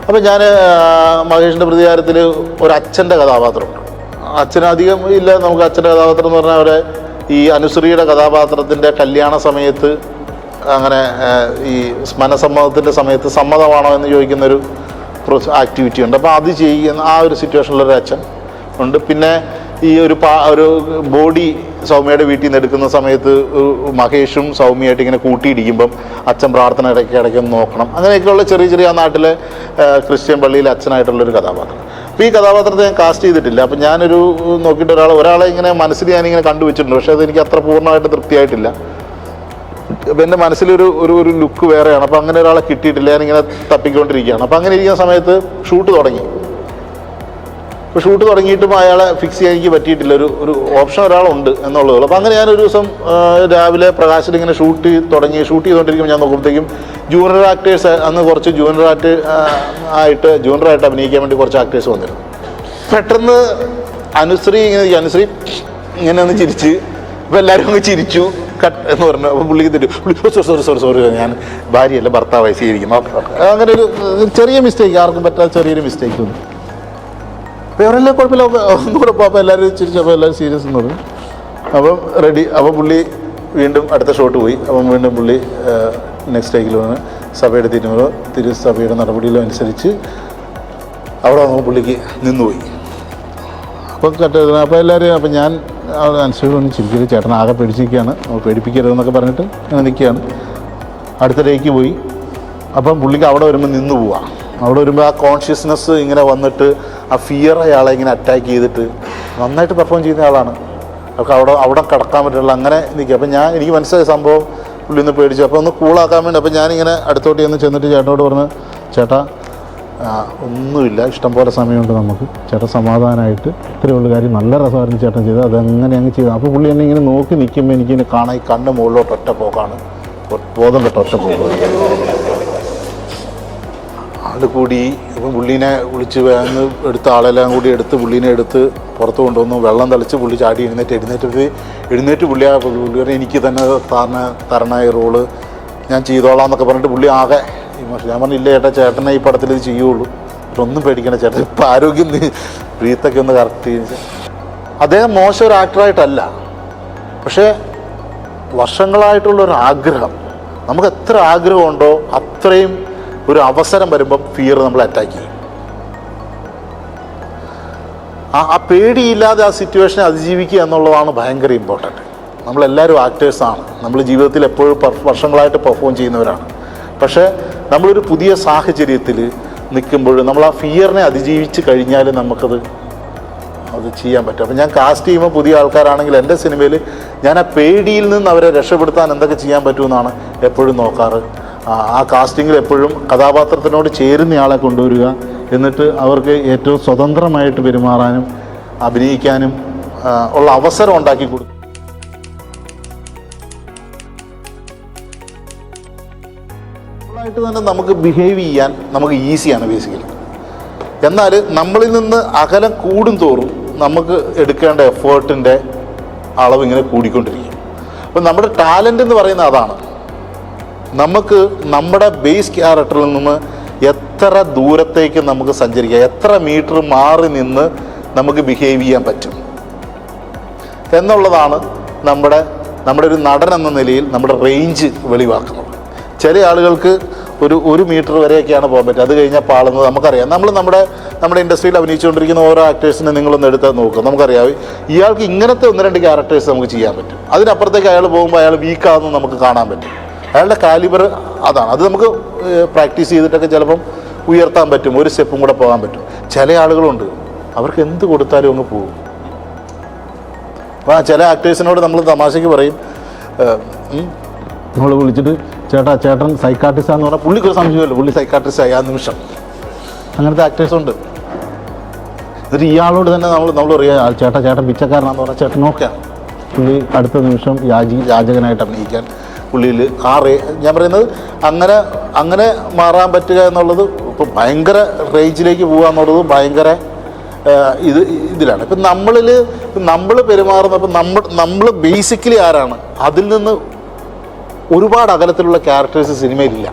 അപ്പം ഞാൻ മഹേഷിൻ്റെ പ്രതികാരത്തിൽ ഒരു അച്ഛൻ്റെ കഥാപാത്രമുണ്ട്. അച്ഛനധികം ഇല്ല, നമുക്ക് അച്ഛൻ്റെ കഥാപാത്രം എന്ന് പറഞ്ഞാൽ ഈ അനുശ്രീയുടെ കഥാപാത്രത്തിൻ്റെ കല്യാണ സമയത്ത് അങ്ങനെ ഈ മനസമ്മതത്തിൻ്റെ സമയത്ത് സമ്മതമാണോ എന്ന് ചോദിക്കുന്നൊരു ആക്ടിവിറ്റി ഉണ്ട്. അപ്പോൾ അത് ചെയ്യുന്ന ആ ഒരു സിറ്റുവേഷനിലൊരു അച്ഛൻ ഉണ്ട്. പിന്നെ ഈ ഒരു ബോഡി സൗമ്യയുടെ വീട്ടിൽ നിന്ന് എടുക്കുന്ന സമയത്ത് മഹേഷും സൗമ്യയായിട്ട് ഇങ്ങനെ കൂട്ടിയിടിക്കുമ്പം അച്ഛൻ പ്രാർത്ഥന ഇടയ്ക്ക് നോക്കണം, അങ്ങനെയൊക്കെയുള്ള ചെറിയ ചെറിയ ആ നാട്ടിലെ ക്രിസ്ത്യൻ പള്ളിയിലെ അച്ഛനായിട്ടുള്ളൊരു കഥാപാത്രം. അപ്പോൾ ഈ കഥാപാത്രത്തെ ഞാൻ കാസ്റ്റ് ചെയ്തിട്ടില്ല. അപ്പം ഞാനൊരു നോക്കിയിട്ട് ഒരാളെ ഇങ്ങനെ മനസ്സിൽ ഞാനിങ്ങനെ കണ്ടുവച്ചിട്ടുണ്ട്, പക്ഷേ അതെനിക്ക് അത്ര പൂർണ്ണമായിട്ട് തൃപ്തിയായിട്ടില്ല. അപ്പം എൻ്റെ മനസ്സിലൊരു ലുക്ക് വേറെയാണ്. അപ്പം അങ്ങനെ ഒരാളെ കിട്ടിയിട്ടില്ല, ഞാനിങ്ങനെ തപ്പിക്കൊണ്ടിരിക്കുകയാണ്. അപ്പം അങ്ങനെ ഇരിക്കുന്ന സമയത്ത് ഷൂട്ട് തുടങ്ങി. അപ്പോൾ ഷൂട്ട് തുടങ്ങിയിട്ടും അയാളെ ഫിക്സ് ചെയ്യാൻ എനിക്ക് പറ്റിയിട്ടില്ല. ഒരു ഓപ്ഷൻ ഒരാളുണ്ട് എന്നുള്ളതുള്ളൂ. അപ്പോൾ അങ്ങനെ ഞാനൊരു ദിവസം രാവിലെ പ്രകാശിൽ ഇങ്ങനെ ഷൂട്ട് ചെയ്തുകൊണ്ടിരിക്കുമ്പോൾ ഞാൻ നോക്കുമ്പോഴത്തേക്കും ജൂനിയർ ആക്ടേഴ്സ്, അന്ന് കുറച്ച് ജൂനിയറായിട്ട് അഭിനയിക്കാൻ വേണ്ടി കുറച്ച് ആക്ടേഴ്സ് വന്നിരുന്നു. പെട്ടെന്ന് അനുശ്രീ ഇങ്ങനെ ഒന്ന് ചിരിച്ച്, അപ്പോൾ എല്ലാവരും അങ്ങ് ചിരിച്ചു, കട്ട് എന്ന് പറഞ്ഞു. അപ്പോൾ പുള്ളിക്ക് തരും, സോറി ഞാൻ ഭാര്യയല്ല ഭർത്താവായി സ്വീകരിക്കും. അങ്ങനെ ഒരു ചെറിയ മിസ്റ്റേക്ക്, ആർക്കും പറ്റാത്ത ചെറിയൊരു മിസ്റ്റേക്ക് വന്നു. അപ്പോൾ അവരെല്ലാം കുഴപ്പമില്ല, ഒന്നുകൂടെ അപ്പോൾ എല്ലാവരും ചിരിച്ചപ്പോൾ എല്ലാവരും സീരിയസ് എന്ന് പറഞ്ഞു. അപ്പം റെഡി. അപ്പോൾ പുള്ളി വീണ്ടും അടുത്ത ഷോട്ട് പോയി. അപ്പം വീണ്ടും പുള്ളി നെക്സ്റ്റ് ടേക്കിൽ വന്ന് സഭയുടെ തിരുസഭയുടെ നടപടികളും അനുസരിച്ച് അവിടെ വന്നപ്പോൾ പുള്ളിക്ക് നിന്നുപോയി. അപ്പം അപ്പോൾ എല്ലാവരും, അപ്പം ഞാൻ അനുസരിച്ച് ചിരിക്കരുത്, ചേട്ടൻ ആകെ പേടിച്ചിരിക്കുകയാണ്, പേടിപ്പിക്കരുതെന്നൊക്കെ പറഞ്ഞിട്ട് അങ്ങനെ നിൽക്കുകയാണ്. അടുത്ത ടേക്ക് പോയി. അപ്പം പുള്ളിക്ക് അവിടെ വരുമ്പോൾ നിന്ന് പോവാം. അവിടെ വരുമ്പോൾ ആ കോൺഷ്യസ്നെസ് ഇങ്ങനെ വന്നിട്ട് ആ ഫിയർ അയാളെ ഇങ്ങനെ അറ്റാക്ക് ചെയ്തിട്ട് നന്നായിട്ട് പെർഫോം ചെയ്യുന്ന ആളാണ്. അവർക്ക് അവിടെ കിടക്കാൻ പറ്റില്ല, അങ്ങനെ നിൽക്കുക. അപ്പം എനിക്ക് മനസ്സിലായ സംഭവം പുള്ളി ഒന്ന് പേടിച്ചു. അപ്പോൾ ഒന്ന് കൂളാക്കാൻ വേണ്ടി അപ്പം ഞാനിങ്ങനെ അടുത്തോട്ട് ചെന്നിട്ട് ചേട്ടനോട് പറഞ്ഞു, ചേട്ടാ ഒന്നുമില്ല, ഇഷ്ടം പോലെ സമയമുണ്ട് നമുക്ക്, ചേട്ടൻ സമാധാനമായിട്ട് ഇത്രയുള്ള കാര്യം നല്ല രസമായിരുന്നു ചേട്ടൻ ചെയ്തത്, അതെങ്ങനെ അങ്ങ് ചെയ്തു. അപ്പോൾ പുള്ളി എന്നെ ഇങ്ങനെ നോക്കി നിൽക്കുമ്പോൾ എനിക്കിങ്ങനെ കാണാൻ ഈ കണ്ണ് മുകളിലോട്ട് ഒറ്റ പോക്കാണ്, ബോധം കെട്ട ഒറ്റ പോക്ക്. ആൾ കൂടി ഇപ്പം പുള്ളീനെ വിളിച്ച് വേഗം എടുത്ത ആളെല്ലാം കൂടി പുള്ളീനെ എടുത്ത് പുറത്ത് കൊണ്ടുവന്നു. വെള്ളം തളിച്ച് പുള്ളി ചാടി എഴുന്നേറ്റ് പുള്ളി എനിക്ക് തന്നെ തരണ ഈ റോള് ഞാൻ ചെയ്തോളാം എന്നൊക്കെ പറഞ്ഞിട്ട് പുള്ളി ആകെ ഇമോഷൻ. ഞാൻ പറഞ്ഞില്ല ചേട്ടാ, ചേട്ടനെ ഈ പടത്തിൽ ഇത് ചെയ്യുള്ളൂ, ഒന്നും പേടിക്കണം ചേട്ടൻ, ഇപ്പം ആരോഗ്യം ബ്രീത്തൊക്കെ ഒന്ന് കറക്റ്റ് ചെയ്ത്. അദ്ദേഹം മോശം ഒരു ആക്ടറായിട്ടല്ല, പക്ഷേ വർഷങ്ങളായിട്ടുള്ളൊരു ആഗ്രഹം, നമുക്ക് എത്ര ആഗ്രഹമുണ്ടോ അത്രയും ഒരു അവസരം വരുമ്പം ഫിയർ നമ്മളെ അറ്റാക്ക് ചെയ്യും. ആ പേടിയില്ലാതെ ആ സിറ്റുവേഷനെ അതിജീവിക്കുക എന്നുള്ളതാണ് ഭയങ്കര ഇമ്പോർട്ടൻറ്റ്. നമ്മളെല്ലാവരും ആക്ടേഴ്സാണ്, നമ്മൾ ജീവിതത്തിൽ എപ്പോഴും വർഷങ്ങളായിട്ട് പെർഫോം ചെയ്യുന്നവരാണ്. പക്ഷേ നമ്മളൊരു പുതിയ സാഹചര്യത്തിൽ നിൽക്കുമ്പോൾ നമ്മൾ ആ ഫിയറിനെ അതിജീവിച്ച് കഴിഞ്ഞാൽ നമുക്കത് ചെയ്യാൻ പറ്റും. അപ്പം ഞാൻ കാസ്റ്റ് ചെയ്യുമ്പോൾ പുതിയ ആൾക്കാരാണെങ്കിൽ എൻ്റെ സിനിമയിൽ ഞാൻ ആ പേടിയിൽ നിന്ന് അവരെ രക്ഷപ്പെടുത്താൻ എന്തൊക്കെ ചെയ്യാൻ പറ്റുമെന്നാണ് എപ്പോഴും നോക്കാറ്. ആ കാസ്റ്റിങ്ങിൽ എപ്പോഴും കഥാപാത്രത്തിനോട് ചേരുന്നയാളെ കൊണ്ടുവരിക, എന്നിട്ട് അവർക്ക് ഏറ്റവും സ്വതന്ത്രമായിട്ട് പെരുമാറാനും അഭിനയിക്കാനും ഉള്ള അവസരം ഉണ്ടാക്കി കൊടുക്കും. ായിട്ട് തന്നെ നമുക്ക് ബിഹേവ് ചെയ്യാൻ നമുക്ക് ഈസിയാണ് ബേസിക്കലി. എന്നാൽ നമ്മളിൽ നിന്ന് അകലം കൂടും തോറും നമുക്ക് എടുക്കേണ്ട എഫേർട്ടിൻ്റെ അളവ് ഇങ്ങനെ കൂടിക്കൊണ്ടിരിക്കും. അപ്പം നമ്മുടെ ടാലൻ്റ് എന്ന് പറയുന്നത് അതാണ്. നമുക്ക് നമ്മുടെ ബേസ് ക്യാരക്ടറിൽ നിന്ന് എത്ര ദൂരത്തേക്ക് നമുക്ക് സഞ്ചരിക്കാം, എത്ര മീറ്റർ മാറി നിന്ന് നമുക്ക് ബിഹേവ് ചെയ്യാൻ പറ്റും എന്നുള്ളതാണ് നമ്മുടെ ഒരു നടൻ എന്ന നിലയിൽ നമ്മുടെ റേഞ്ച് വെളിവാക്കുന്നത്. ചില ആളുകൾക്ക് ഒരു മീറ്റർ വരെയൊക്കെയാണ് പോകാൻ പറ്റുക, അത് കഴിഞ്ഞാൽ പാളുന്നത് നമുക്കറിയാം. നമ്മുടെ ഇൻഡസ്ട്രിയിൽ അഭിനയിച്ചുകൊണ്ടിരിക്കുന്ന ഓരോ ആക്ടേഴ്സിനെ നിങ്ങളൊന്ന് എടുത്താൽ നോക്കുക, നമുക്കറിയാം ഇയാൾക്ക് ഇങ്ങനത്തെ 1-2 ക്യാരക്ടേഴ്സ് നമുക്ക് ചെയ്യാൻ പറ്റും. അതിനപ്പുറത്തേക്ക് അയാൾ പോകുമ്പോൾ അയാൾ വീക്കാണെന്ന് നമുക്ക് കാണാൻ പറ്റും. അയാളുടെ കാലിബർ അതാണ്. അത് നമുക്ക് പ്രാക്ടീസ് ചെയ്തിട്ടൊക്കെ ചിലപ്പം ഉയർത്താൻ പറ്റും, ഒരു സ്റ്റെപ്പും കൂടെ പോകാൻ പറ്റും. ചില ആളുകളുണ്ട് അവർക്ക് എന്ത് കൊടുത്താലും അങ്ങ് പോകും. അപ്പോൾ ചില ആക്ടേഴ്സിനോട് നമ്മൾ തമാശയ്ക്ക് പറയും, നമ്മൾ വിളിച്ചിട്ട് ചേട്ടൻ സൈക്കാട്രിസ്റ്റാന്ന് പറഞ്ഞാൽ പുള്ളിക്കൊരു സംശയമല്ലോ, പുള്ളി സൈക്കാട്രിസ്റ്റായി ആ നിമിഷം. അങ്ങനത്തെ ആക്ടേഴ്സുണ്ട്. എന്നിട്ട് ഇയാളോട് തന്നെ നമ്മൾ പറയാം, ചേട്ടൻ പിച്ചക്കാരനാന്ന് പറഞ്ഞാൽ ചേട്ടൻ നോക്കാം, പുള്ളി അടുത്ത നിമിഷം യാചകനായിട്ട് അഭിനയിക്കാൻ പുള്ളിയിൽ ഞാൻ പറയുന്നത് അങ്ങനെ മാറാൻ പറ്റുക എന്നുള്ളത് ഇപ്പം ഭയങ്കര റേഞ്ചിലേക്ക് പോകുക എന്നുള്ളത് ഭയങ്കര ഇതിലാണ്. ഇപ്പം നമ്മൾ പെരുമാറുന്ന, ഇപ്പം നമ്മൾ ബേസിക്കലി ആരാണ്, അതിൽ നിന്ന് ഒരുപാട് അകലത്തിലുള്ള ക്യാരക്ടേഴ്സ് സിനിമയിലില്ല.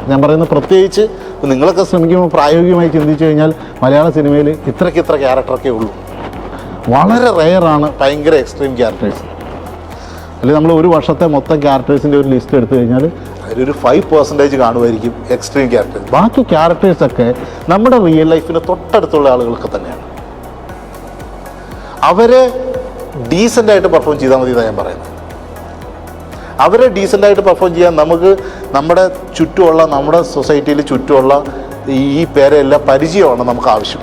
ഞാൻ പറയുന്നത് പ്രത്യേകിച്ച് നിങ്ങളൊക്കെ ശ്രമിക്കുമ്പോൾ പ്രായോഗികമായി ചിന്തിച്ചു കഴിഞ്ഞാൽ മലയാള സിനിമയിൽ ഇത്ര ക്യാരക്ടറൊക്കെ ഉള്ളൂ. വളരെ റെയറാണ് ഭയങ്കര എക്സ്ട്രീം ക്യാരക്ടേഴ്സ്. അല്ലെങ്കിൽ നമ്മൾ ഒരു വർഷത്തെ മൊത്തം ക്യാരക്ടേഴ്സിൻ്റെ ഒരു ലിസ്റ്റ് എടുത്തു കഴിഞ്ഞാൽ അതിലൊരു 5% കാണുമായിരിക്കും എക്സ്ട്രീം ക്യാരക്ടേഴ്സ്. ബാക്കി ക്യാരക്ടേഴ്സൊക്കെ നമ്മുടെ റിയൽ ലൈഫിന് തൊട്ടടുത്തുള്ള ആളുകൾക്ക് തന്നെയാണ്. അവരെ ഡീസൻ്റായിട്ട് പെർഫോം ചെയ്താൽ മതി എന്നാണ് ഞാൻ പറയുന്നത്. അവരെ ഡീസൻ്റായിട്ട് പെർഫോം ചെയ്യാൻ നമുക്ക് നമ്മുടെ ചുറ്റുമുള്ള, നമ്മുടെ സൊസൈറ്റിയിൽ ചുറ്റുമുള്ള ഈ പേരെല്ലാം പരിചയമാണ് നമുക്ക് ആവശ്യം.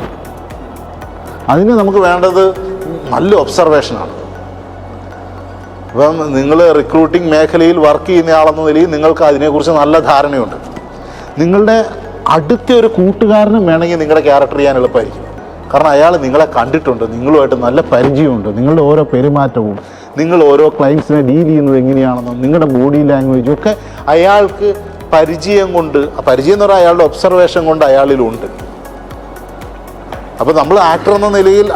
അതിന് നമുക്ക് വേണ്ടത് നല്ല ഒബ്സർവേഷനാണ്. അപ്പം നിങ്ങൾ റിക്രൂട്ടിംഗ് മേഖലയിൽ വർക്ക് ചെയ്യുന്ന ആളെന്ന നിലയിൽ നിങ്ങൾക്ക് അതിനെക്കുറിച്ച് നല്ല ധാരണയുണ്ട്. നിങ്ങളുടെ അടുത്ത ഒരു കൂട്ടുകാരനും വേണമെങ്കിൽ നിങ്ങളുടെ ക്യാരക്ടർ ചെയ്യാൻ എളുപ്പമായിരിക്കും. കാരണം അയാൾ നിങ്ങളെ കണ്ടിട്ടുണ്ട്, നിങ്ങളുമായിട്ട് നല്ല പരിചയമുണ്ട്, നിങ്ങളുടെ ഓരോ പെരുമാറ്റവും, നിങ്ങൾ ഓരോ ക്ലയൻസിനെ ഡീൽ ചെയ്യുന്നത് എങ്ങനെയാണെന്നും നിങ്ങളുടെ ബോഡി ലാംഗ്വേജും ഒക്കെ അയാൾക്ക് പരിചയം കൊണ്ട്, പരിചയം എന്ന് പറഞ്ഞാൽ അയാളുടെ ഒബ്സർവേഷൻ കൊണ്ട് അയാളിലുണ്ട്. അപ്പോൾ നമ്മൾ ആക്ടർ എന്ന നിലയിൽ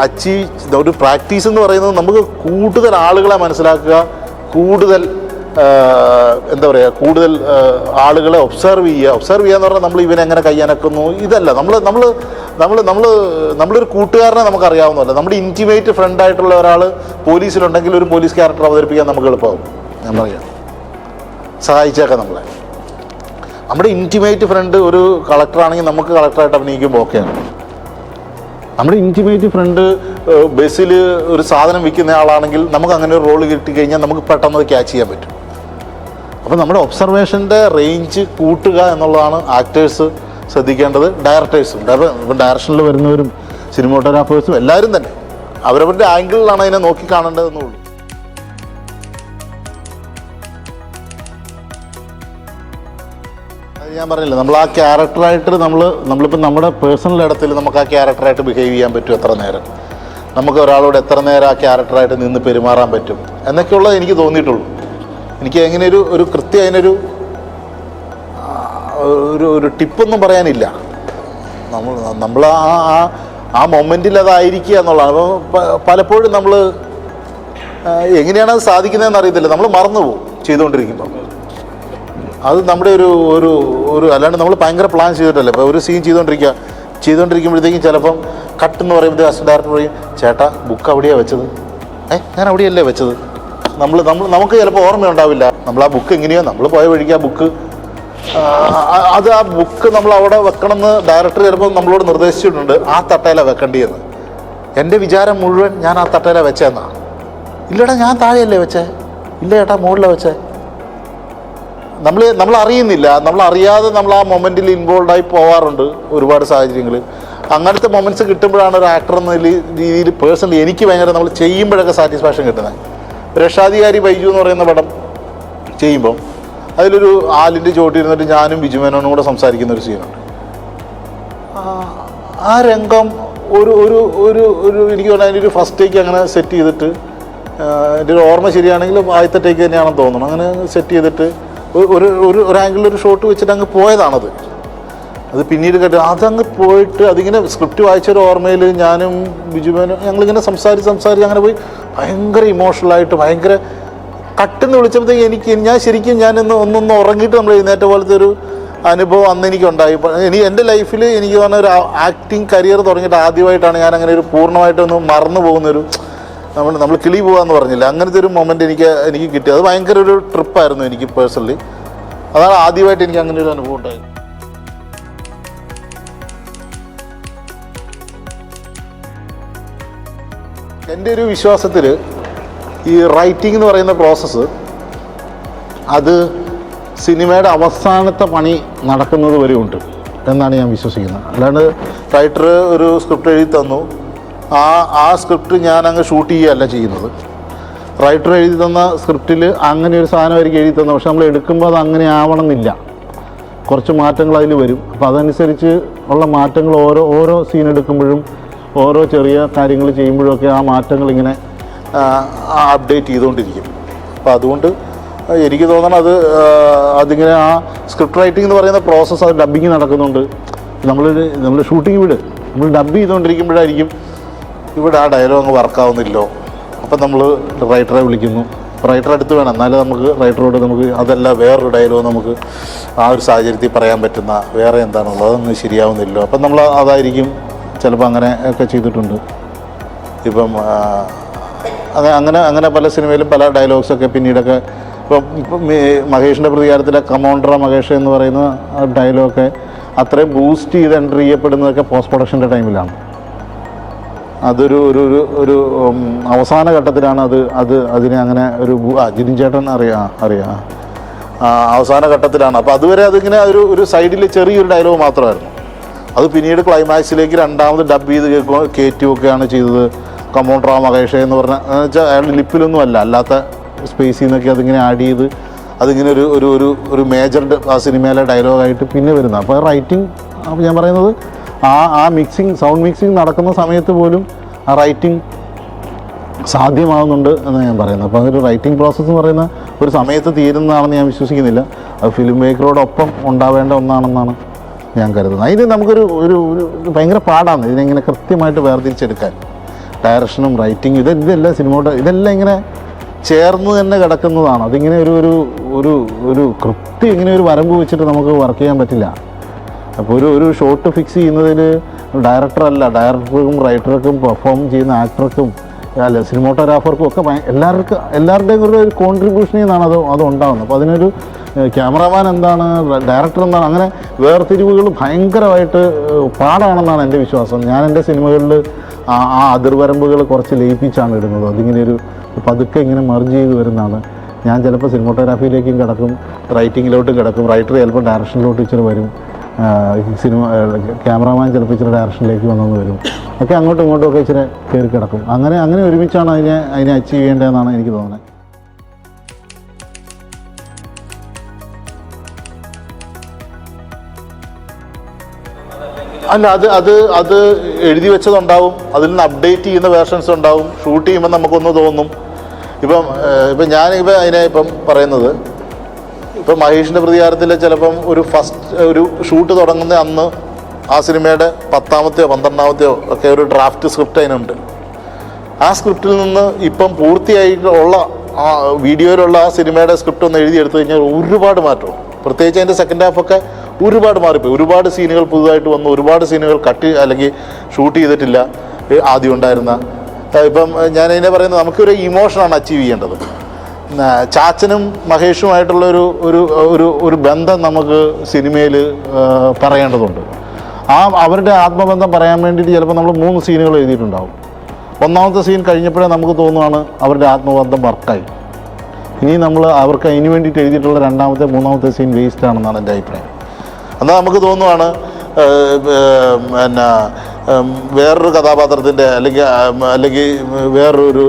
ഒരു പ്രാക്ടീസ് എന്ന് പറയുന്നത് നമുക്ക് കൂടുതൽ ആളുകളെ മനസ്സിലാക്കുക, കൂടുതൽ എന്താ പറയുക, കൂടുതൽ ആളുകളെ ഒബ്സർവ് ചെയ്യുക എന്ന് പറഞ്ഞാൽ നമ്മൾ ഇവനെ എങ്ങനെ കയ്യനക്കുന്നു ഇതല്ല. നമ്മളൊരു കൂട്ടുകാരനെ നമുക്കറിയാവുന്നതല്ല. നമ്മുടെ ഇൻറ്റിമേറ്റ് ഫ്രണ്ടായിട്ടുള്ള ഒരാൾ പോലീസിലുണ്ടെങ്കിൽ ഒരു പോലീസ് ക്യാരക്ടർ അവതരിപ്പിക്കാൻ നമുക്ക് എളുപ്പമാകും. ഞാൻ പറയാം, സഹായിച്ചേക്കാം നമ്മളെ. നമ്മുടെ ഇൻറ്റിമേറ്റ് ഫ്രണ്ട് ഒരു കളക്ടറാണെങ്കിൽ നമുക്ക് കളക്ടറായിട്ട് അഭിനയിക്കുമ്പോൾ ഓക്കെയാണ്. നമ്മുടെ ഇൻറ്റിമേറ്റ് ഫ്രണ്ട് ബസ്സിൽ ഒരു സാധനം വിൽക്കുന്ന ആളാണെങ്കിൽ നമുക്ക് അങ്ങനെ ഒരു റോള് കിട്ടിക്കഴിഞ്ഞാൽ നമുക്ക് പെട്ടെന്ന് അത് ക്യാച്ച് ചെയ്യാൻ പറ്റും. അപ്പോൾ നമ്മുടെ ഒബ്സർവേഷൻ്റെ റേഞ്ച് കൂട്ടുക എന്നുള്ളതാണ് ആക്ടേഴ്സ് ശ്രദ്ധിക്കേണ്ടത്. ഡയറക്ടേഴ്സും ഇപ്പം ഡയറക്ഷനിൽ വരുന്നവരും സിനിമോട്ടോഗ്രാഫേഴ്സും എല്ലാവരും തന്നെ അവരവരുടെ ആംഗിളിലാണ് അതിനെ നോക്കി കാണേണ്ടതെന്നുള്ളൂ. ഞാൻ പറഞ്ഞില്ല, നമ്മൾ ആ ക്യാരക്ടറായിട്ട് നമ്മളിപ്പോൾ നമ്മുടെ പേഴ്സണൽ ഇടത്തിൽ നമുക്ക് ആ ക്യാരക്ടറായിട്ട് ബിഹേവ് ചെയ്യാൻ പറ്റും എത്ര നേരം, നമുക്ക് ഒരാളോട് എത്ര നേരം ആ ക്യാരക്ടറായിട്ട് നിന്ന് പെരുമാറാൻ പറ്റും എന്നൊക്കെയുള്ളത് എനിക്ക് തോന്നിയിട്ടുള്ളൂ. എനിക്ക് എങ്ങനെ ഒരു കൃത്യം അതിനൊരു ഒരു ടിപ്പൊന്നും പറയാനില്ല. നമ്മൾ ആ മൊമെൻറ്റിൽ അതായിരിക്കുക എന്നുള്ളതാണ്. അപ്പോൾ പലപ്പോഴും നമ്മൾ എങ്ങനെയാണ് അത് സാധിക്കുന്നതെന്ന് അറിയത്തില്ല, നമ്മൾ മറന്നു പോകും ചെയ്തുകൊണ്ടിരിക്കുമ്പോൾ. അത് നമ്മുടെ ഒരു അല്ലാണ്ട് നമ്മൾ ഭയങ്കര പ്ലാൻ ചെയ്തിട്ടല്ലേ. ഇപ്പോൾ ഒരു സീൻ ചെയ്തുകൊണ്ടിരിക്കുമ്പോഴത്തേക്കും ചിലപ്പം കട്ടെന്ന് പറയുമ്പോൾ അസിസ്റ്റന്റ് ഡയറക്ടർ പറയും, ചേട്ടാ ബുക്ക് അവിടെയാണ് വെച്ചത്, ഞാൻ അവിടെയല്ലേ വെച്ചത്. നമുക്ക് ചിലപ്പോൾ ഓർമ്മയുണ്ടാവില്ല. നമ്മൾ ആ ബുക്ക് എങ്ങനെയോ നമ്മൾ പോയ വഴിക്ക് ആ ബുക്ക് നമ്മൾ അവിടെ വെക്കണമെന്ന് ഡയറക്ടർ ചിലപ്പോൾ നമ്മളോട് നിർദ്ദേശിച്ചിട്ടുണ്ട്. ആ തട്ടയിലാണ് വെക്കേണ്ടിയെന്ന്. എൻ്റെ വിചാരം മുഴുവൻ ഞാൻ ആ തട്ടയിലാണ് വെച്ചതെന്നാണ്. ഇല്ലടാ ഞാൻ താഴെയല്ലേ വെച്ചേ, ഇല്ല ചേട്ടാ മുകളിലാണ് വെച്ചേ. നമ്മൾ അറിയുന്നില്ല, നമ്മളറിയാതെ നമ്മൾ ആ മൊമെൻറ്റിൽ ഇൻവോൾവായി പോകാറുണ്ട് ഒരുപാട് സാഹചര്യങ്ങൾ. അങ്ങനത്തെ മൊമെൻറ്റ്സ് കിട്ടുമ്പോഴാണ് ഒരു ആക്ടർ എന്ന രീതിയിൽ പേഴ്സണലി എനിക്ക് ഭയങ്കര നമ്മൾ ചെയ്യുമ്പോഴൊക്കെ സാറ്റിസ്ഫാക്ഷൻ കിട്ടുന്നത്. രക്ഷാധികാരി ബൈജു എന്ന് പറയുന്ന പടം ചെയ്യുമ്പോൾ അതിലൊരു ആലിൻ്റെ ചോട്ടിരുന്നിട്ട് ഞാനും ബിജുമേനോനും കൂടെ സംസാരിക്കുന്ന ഒരു സീനുണ്ട്. ആ രംഗം എനിക്ക് തോന്നുന്നു അതിൻ്റെ ഒരു ഫസ്റ്റ് ടേക്ക് അങ്ങനെ സെറ്റ് ചെയ്തിട്ട്, എൻ്റെ ഒരു ഓർമ്മ ശരിയാണെങ്കിൽ ആദ്യത്തെ ടേക്ക് തന്നെയാണെന്ന് തോന്നുന്നു. അങ്ങനെ സെറ്റ് ചെയ്തിട്ട് ഒരു ആംഗിളിലൊരു ഷോട്ട് വെച്ചിട്ട് അങ്ങ് പോയതാണത്. അത് പിന്നീട് അതങ്ങ് പോയിട്ട് അതിങ്ങനെ സ്ക്രിപ്റ്റ് വായിച്ചൊരു ഓർമ്മയിൽ ഞാനും ബിജുമേനും ഞങ്ങളിങ്ങനെ സംസാരിച്ച് അങ്ങനെ പോയി ഭയങ്കര ഇമോഷണലായിട്ട് ഭയങ്കര കട്ടെന്ന് വിളിച്ചപ്പോഴത്തേക്ക് ഞാൻ ശരിക്കും ഒന്നൊന്ന് ഉറങ്ങിയിട്ട് നമ്മൾ എഴുന്നേറ്റ പോലത്തെ ഒരു അനുഭവം അന്ന് എനിക്കുണ്ടായി. എൻ്റെ ലൈഫിൽ എനിക്ക് തോന്നുന്ന ഒരു ആക്ടിങ് കരിയർ തുടങ്ങിയിട്ട് ആദ്യമായിട്ടാണ് ഞാൻ അങ്ങനെ ഒരു പൂർണ്ണമായിട്ടൊന്ന് മറന്നു പോകുന്നൊരു നമ്മൾ കിളി പോകാമെന്ന് പറഞ്ഞില്ല, അങ്ങനത്തെ ഒരു മൊമെൻ്റ് എനിക്ക് കിട്ടി. അത് ഭയങ്കര ഒരു ട്രിപ്പായിരുന്നു എനിക്ക് പേഴ്സണലി. അതാണ് ആദ്യമായിട്ട് എനിക്ക് അങ്ങനെ ഒരു അനുഭവം ഉണ്ടായത്. എൻ്റെ ഒരു വിശ്വാസത്തിൽ ഈ റൈറ്റിംഗ് എന്ന് പറയുന്ന പ്രോസസ്സ് അത് സിനിമയുടെ അവസാനത്തെ പണി നടക്കുന്നത് വരെ ഉണ്ട് എന്നാണ് ഞാൻ വിശ്വസിക്കുന്നത്. അല്ലാണ്ട് റൈറ്റർ ഒരു സ്ക്രിപ്റ്റ് എഴുതി തന്നു, ആ സ്ക്രിപ്റ്റ് ഞാൻ അങ്ങ് ഷൂട്ട് ചെയ്യുകയല്ല ചെയ്യുന്നത്. റൈറ്റർ എഴുതി തന്ന സ്ക്രിപ്റ്റിൽ അങ്ങനെ ഒരു സാധനമായിരിക്കും എഴുതി തന്നത്, പക്ഷെ നമ്മൾ എടുക്കുമ്പോൾ അത് അങ്ങനെ ആവണമെന്നില്ല, കുറച്ച് മാറ്റങ്ങൾ അതിൽ വരും. അപ്പോൾ അതനുസരിച്ച് ഉള്ള മാറ്റങ്ങൾ ഓരോ സീൻ എടുക്കുമ്പോഴും ഓരോ ചെറിയ കാര്യങ്ങൾ ചെയ്യുമ്പോഴൊക്കെ ആ മാറ്റങ്ങൾ ഇങ്ങനെ അപ്ഡേറ്റ് ചെയ്തുകൊണ്ടിരിക്കും. അപ്പോൾ അതുകൊണ്ട് എനിക്ക് തോന്നണം അതിങ്ങനെ ആ സ്ക്രിപ്റ്റ് റൈറ്റിംഗ് എന്ന് പറയുന്ന പ്രോസസ്സ് അത് ഡബ്ബിങ് നടക്കുന്നുണ്ട്. നമ്മൾ ഷൂട്ടിംഗ് നമ്മൾ ഡബ്ബ് ചെയ്തുകൊണ്ടിരിക്കുമ്പോഴായിരിക്കും ഇവിടെ ആ ഡയലോഗ് അങ്ങ് വർക്കാവുന്നില്ലോ. അപ്പം നമ്മൾ റൈറ്ററെ വിളിക്കുന്നു, റൈറ്റർ അടുത്ത് വേണം, എന്നാലും റൈറ്ററോട് നമുക്ക് അതല്ല വേറൊരു ഡയലോഗ് നമുക്ക് ആ ഒരു സാഹചര്യത്തിൽ പറയാൻ പറ്റുന്ന വേറെ എന്താണുള്ളത് അതൊന്നും ശരിയാവുന്നില്ലോ. അപ്പം നമ്മൾ അതായിരിക്കും ചിലപ്പോൾ അങ്ങനെ ഒക്കെ ചെയ്തിട്ടുണ്ട്. ഇപ്പം അങ്ങനെ പല സിനിമയിലും പല ഡയലോഗ്സൊക്കെ പിന്നീടൊക്കെ ഇപ്പം മഹേഷിൻ്റെ പ്രതികാരത്തിലെ കമോണ്ടറ മഹേഷ് എന്ന് പറയുന്ന ഡയലോഗൊക്കെ അത്രയും ബൂസ്റ്റ് ചെയ്ത് എൻ്റർ ചെയ്യപ്പെടുന്നതൊക്കെ പോസ്റ്റ് പ്രൊഡക്ഷൻ്റെ ടൈമിലാണ്. അതൊരു ഒരു ഒരു ഒരു അവസാന ഘട്ടത്തിലാണ് അതിനെ അങ്ങനെ ഒരു ജിതിൻ ചേട്ടൻ അറിയാം അവസാന ഘട്ടത്തിലാണ്. അപ്പോൾ അതുവരെ അതിങ്ങനെ ഒരു സൈഡിൽ ചെറിയൊരു ഡയലോഗ് മാത്രമായിരുന്നു. അത് പിന്നീട് ക്ലൈമാക്സിലേക്ക് രണ്ടാമത് ഡബ് ചെയ്ത് കയറ്റുകയൊക്കെയാണ് ചെയ്തത്. കമോൺ റാ മഹേഷ് എന്ന് പറഞ്ഞാൽ വെച്ചാൽ അയാളുടെ ലിപ്പിലൊന്നും അല്ലാത്ത സ്പേസിൽ നിന്നൊക്കെ അതിങ്ങനെ ആഡ് ചെയ്ത് അതിങ്ങനെ ഒരു മേജർ ആ സിനിമയിലെ ഡയലോഗായിട്ട് പിന്നെ വരുന്നത്. അപ്പോൾ റൈറ്റിംഗ്, അപ്പോൾ ഞാൻ പറയുന്നത് ആ സൗണ്ട് മിക്സിങ് നടക്കുന്ന സമയത്ത് പോലും ആ റൈറ്റിംഗ് സാധ്യമാകുന്നുണ്ട് എന്ന് ഞാൻ പറയുന്നത്. അപ്പോൾ അതൊരു റൈറ്റിംഗ് പ്രോസസ്സ് എന്ന് പറയുന്ന ഒരു സമയത്ത് തീരുന്നതാണെന്ന് ഞാൻ വിശ്വസിക്കുന്നില്ല. അത് ഫിലിം മേക്കറോടൊപ്പം ഉണ്ടാവേണ്ട ഒന്നാണെന്നാണ് ഞാൻ കരുതുന്നത്. അതിന് നമുക്കൊരു ഒരു ഭയങ്കര പാടാണ് ഇതിനെങ്ങനെ കൃത്യമായിട്ട് വേർതിരിച്ചെടുക്കാൻ. ഡയറക്ഷനും റൈറ്റിംഗ് ഇതെല്ലാം ഇതെല്ലാം ഇങ്ങനെ ചേർന്ന് തന്നെ കിടക്കുന്നതാണ്. അതിങ്ങനെ ഒരു കൃത്യം ഇങ്ങനെ ഒരു വരമ്പ് വെച്ചിട്ട് നമുക്ക് വർക്ക് ചെയ്യാൻ പറ്റില്ല. അപ്പോൾ ഒരു ഷോട്ട് ഫിക്സ് ചെയ്യുന്നതിൽ ഡയറക്ടർക്കും റൈറ്റർക്കും പെർഫോം ചെയ്യുന്ന ആക്ടർക്കും സിനിമോട്ടോഗ്രാഫർക്കും ഒക്കെ എല്ലാവരുടെയും ഒരു കോൺട്രിബ്യൂഷനിൽ നിന്നാണ് അത് ഉണ്ടാകുന്നത്. അപ്പോൾ അതിനൊരു ക്യാമറാമാൻ എന്താണ്, ഡയറക്ടർ എന്താണ്, അങ്ങനെ വേർതിരിവുകൾ ഭയങ്കരമായിട്ട് പാടാണെന്നാണ് എൻ്റെ വിശ്വാസം. ഞാൻ എൻ്റെ സിനിമകളിൽ ആ അതിർവരമ്പുകൾ കുറച്ച് ലയിപ്പിച്ചാണ് ഇടുന്നത്. അതിങ്ങനെ പതുക്കെ ഇങ്ങനെ മെർജ് ചെയ്ത് വരുന്നതാണ്. ഞാൻ ചിലപ്പോൾ സിനിമോട്ടോഗ്രാഫിയിലേക്കും കിടക്കും, റൈറ്റിങ്ങിലോട്ടും കിടക്കും, റൈറ്റർ ചിലപ്പോൾ ഡയറക്ഷനിലോട്ട് ഇച്ചിരി വരും, ക്യാമറാമാൻ ചിലപ്പോൾ ഇച്ചിരി ഡയറക്ഷനിലേക്ക് വന്നെന്ന് വരും, ഒക്കെ അങ്ങോട്ടും ഇങ്ങോട്ടും ഒക്കെ ഇച്ചിരി കയറി കിടക്കും. അങ്ങനെ ഒരുമിച്ചാണ് അതിനെ അച്ചീവ് ചെയ്യേണ്ടതെന്നാണ് എനിക്ക് തോന്നുന്നത്. അല്ല, അത് എഴുതി വെച്ചതുണ്ടാവും, അതിൽ നിന്ന് അപ്ഡേറ്റ് ചെയ്യുന്ന വേർഷൻസ് ഉണ്ടാവും. ഷൂട്ട് ചെയ്യുമ്പോൾ നമുക്കൊന്ന് തോന്നും. ഇപ്പം ഞാനിപ്പോൾ ഇപ്പം പറയുന്നത്, ഇപ്പം മഹേഷിൻ്റെ പ്രതികാരത്തിൽ ചിലപ്പം ഒരു ഷൂട്ട് തുടങ്ങുന്ന അന്ന് ആ സിനിമയുടെ 10ാമത്തെയോ 12ാമത്തെയോ ഒക്കെ ഒരു ഡ്രാഫ്റ്റ് സ്ക്രിപ്റ്റ് അതിനുണ്ട്. ആ സ്ക്രിപ്റ്റിൽ നിന്ന് ഇപ്പം പൂർത്തിയായിട്ടുള്ള ആ വീഡിയോയിലുള്ള ആ സിനിമയുടെ സ്ക്രിപ്റ്റ് ഒന്ന് എഴുതിയെടുത്തു കഴിഞ്ഞാൽ ഒരുപാട് മാറ്റവും. പ്രത്യേകിച്ച് അതിൻ്റെ സെക്കൻഡ് ഹാഫൊക്കെ ഒരുപാട് മാറിപ്പോയി. ഒരുപാട് സീനുകൾ പുതുതായിട്ട് വന്നു, ഒരുപാട് സീനുകൾ അല്ലെങ്കിൽ ഷൂട്ട് ചെയ്തിട്ടില്ല ആദ്യം ഉണ്ടായിരുന്ന. ഇപ്പം ഞാനതിനെ പറയുന്നത് നമുക്കൊരു ഇമോഷനാണ് അച്ചീവ് ചെയ്യേണ്ടത്. ചാച്ചനും മഹേഷുമായിട്ടുള്ള ഒരു ബന്ധം നമുക്ക് സിനിമയിൽ പറയേണ്ടതുണ്ട്. അവരുടെ ആത്മബന്ധം പറയാൻ വേണ്ടിയിട്ട് ചിലപ്പോൾ നമ്മൾ 3 സീനുകൾ എഴുതിയിട്ടുണ്ടാവും. 1ാമത്തെ സീൻ കഴിഞ്ഞപ്പോഴേ നമുക്ക് തോന്നുവാണ് അവരുടെ ആത്മബന്ധം വർക്കായി. ഇനി നമ്മൾ അവർക്ക് അതിന് വേണ്ടിയിട്ട് എഴുതിയിട്ടുള്ള 2ാമത്തെ 3ാമത്തെ സീൻ വേസ്റ്റ് ആണെന്നാണ് എൻ്റെ അഭിപ്രായം. എന്നാൽ നമുക്ക് തോന്നുവാണ് വേറൊരു കഥാപാത്രത്തിൻ്റെ അല്ലെങ്കിൽ വേറൊരു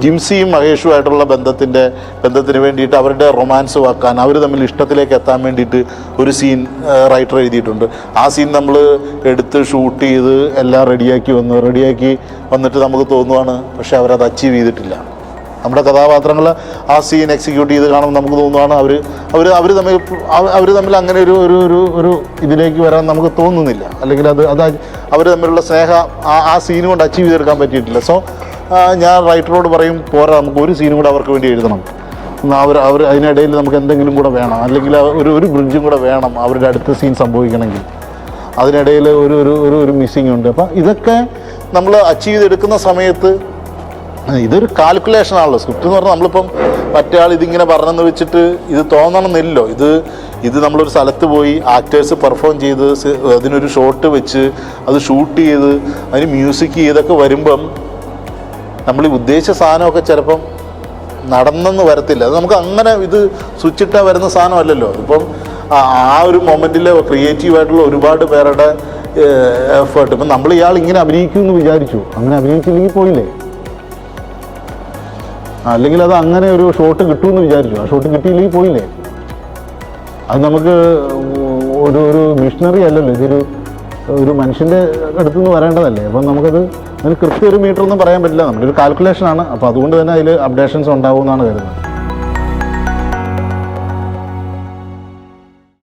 ജിംസിയും മഹേഷുമായിട്ടുള്ള ബന്ധത്തിന് വേണ്ടിയിട്ട് അവരുടെ റൊമാൻസ് വാക്കാൻ, അവർ തമ്മിൽ ഇഷ്ടത്തിലേക്ക് എത്താൻ വേണ്ടിയിട്ട് ഒരു സീൻ റൈറ്റർ എഴുതിയിട്ടുണ്ട്. ആ സീൻ നമ്മൾ എടുത്ത് ഷൂട്ട് ചെയ്ത് എല്ലാം റെഡിയാക്കി വന്നിട്ട് നമുക്ക് തോന്നുവാണ് പക്ഷെ അവരത് അച്ചീവ് ചെയ്തിട്ടില്ല. നമ്മുടെ കഥാപാത്രങ്ങൾ ആ സീൻ എക്സിക്യൂട്ട് ചെയ്ത് കാണുമ്പോൾ നമുക്ക് തോന്നുവാണ് അവർ തമ്മിൽ അങ്ങനെ ഒരു ഇതിലേക്ക് വരാൻ നമുക്ക് തോന്നുന്നില്ല. അല്ലെങ്കിൽ അവർ തമ്മിലുള്ള സ്നേഹം ആ സീനും കൊണ്ട് അച്ചീവ് ചെയ്തെടുക്കാൻ പറ്റിയിട്ടില്ല. സോ ഞാൻ റൈറ്ററോട് പറയും, പോരാ, നമുക്ക് ഒരു സീനും കൂടെ അവർക്ക് വേണ്ടി എഴുതണം. അവർ അതിനിടയിൽ നമുക്ക് എന്തെങ്കിലും കൂടെ വേണം, അല്ലെങ്കിൽ ഒരു ബ്രിഡ്ജും കൂടെ വേണം അവരുടെ അടുത്ത സീൻ സംഭവിക്കണമെങ്കിൽ. അതിനിടയിൽ ഒരു മിസ്സിങ് ഉണ്ട്. അപ്പം ഇതൊക്കെ നമ്മൾ അച്ചീവ് ചെയ്തെടുക്കുന്ന സമയത്ത് ഇതൊരു കാൽക്കുലേഷനാണല്ലോ. സ്ക്രിപ്റ്റ് എന്ന് പറഞ്ഞാൽ നമ്മളിപ്പം മറ്റേ ആൾ ഇതിങ്ങനെ പറഞ്ഞെന്ന് വെച്ചിട്ട് ഇത് തോന്നണമെന്നില്ലല്ലോ. ഇത് നമ്മളൊരു സ്ഥലത്ത് പോയി ആക്ടേഴ്സ് പെർഫോം ചെയ്ത് അതിനൊരു ഷോട്ട് വെച്ച് അത് ഷൂട്ട് ചെയ്ത് അതിന് മ്യൂസിക് ചെയ്തൊക്കെ വരുമ്പം നമ്മൾ ഈ ഉദ്ദേശിച്ച സാധനമൊക്കെ ചിലപ്പം നടന്നെന്ന് വരത്തില്ല. അത് നമുക്ക് അങ്ങനെ ഇത് സ്വിച്ചിട്ടാൽ വരുന്ന സാധനമല്ലല്ലോ. ഇപ്പം ആ ഒരു മൊമെൻറ്റിൽ ക്രിയേറ്റീവായിട്ടുള്ള ഒരുപാട് പേരുടെ എഫേർട്ട്. ഇപ്പം നമ്മൾ ഇയാൾ ഇങ്ങനെ അഭിനയിക്കുമെന്ന് വിചാരിച്ചു, അങ്ങനെ അഭിനയിച്ചില്ലെങ്കിൽ പോയില്ലേ. അല്ലെങ്കിൽ അത് അങ്ങനെ ഒരു ഷോട്ട് കിട്ടുമെന്ന് വിചാരിച്ചു, ആ ഷോട്ട് കിട്ടിയില്ലെങ്കിൽ പോയില്ലേ. അത് നമുക്ക് ഒരു മിഷനറി അല്ലല്ലോ, ഒരു മനുഷ്യൻ്റെ അടുത്തുനിന്ന് വരേണ്ടതല്ലേ. അപ്പം അതിന് കൃത്യം ഒരു മീറ്റർ ഒന്നും പറയാൻ പറ്റില്ല, നമ്മുടെ ഒരു കാൽക്കുലേഷനാണ്. അപ്പോൾ അതുകൊണ്ട് തന്നെ അതിൽ അപ്ഡേഷൻസ് ഉണ്ടാവും എന്നാണ് കരുതുന്നത്.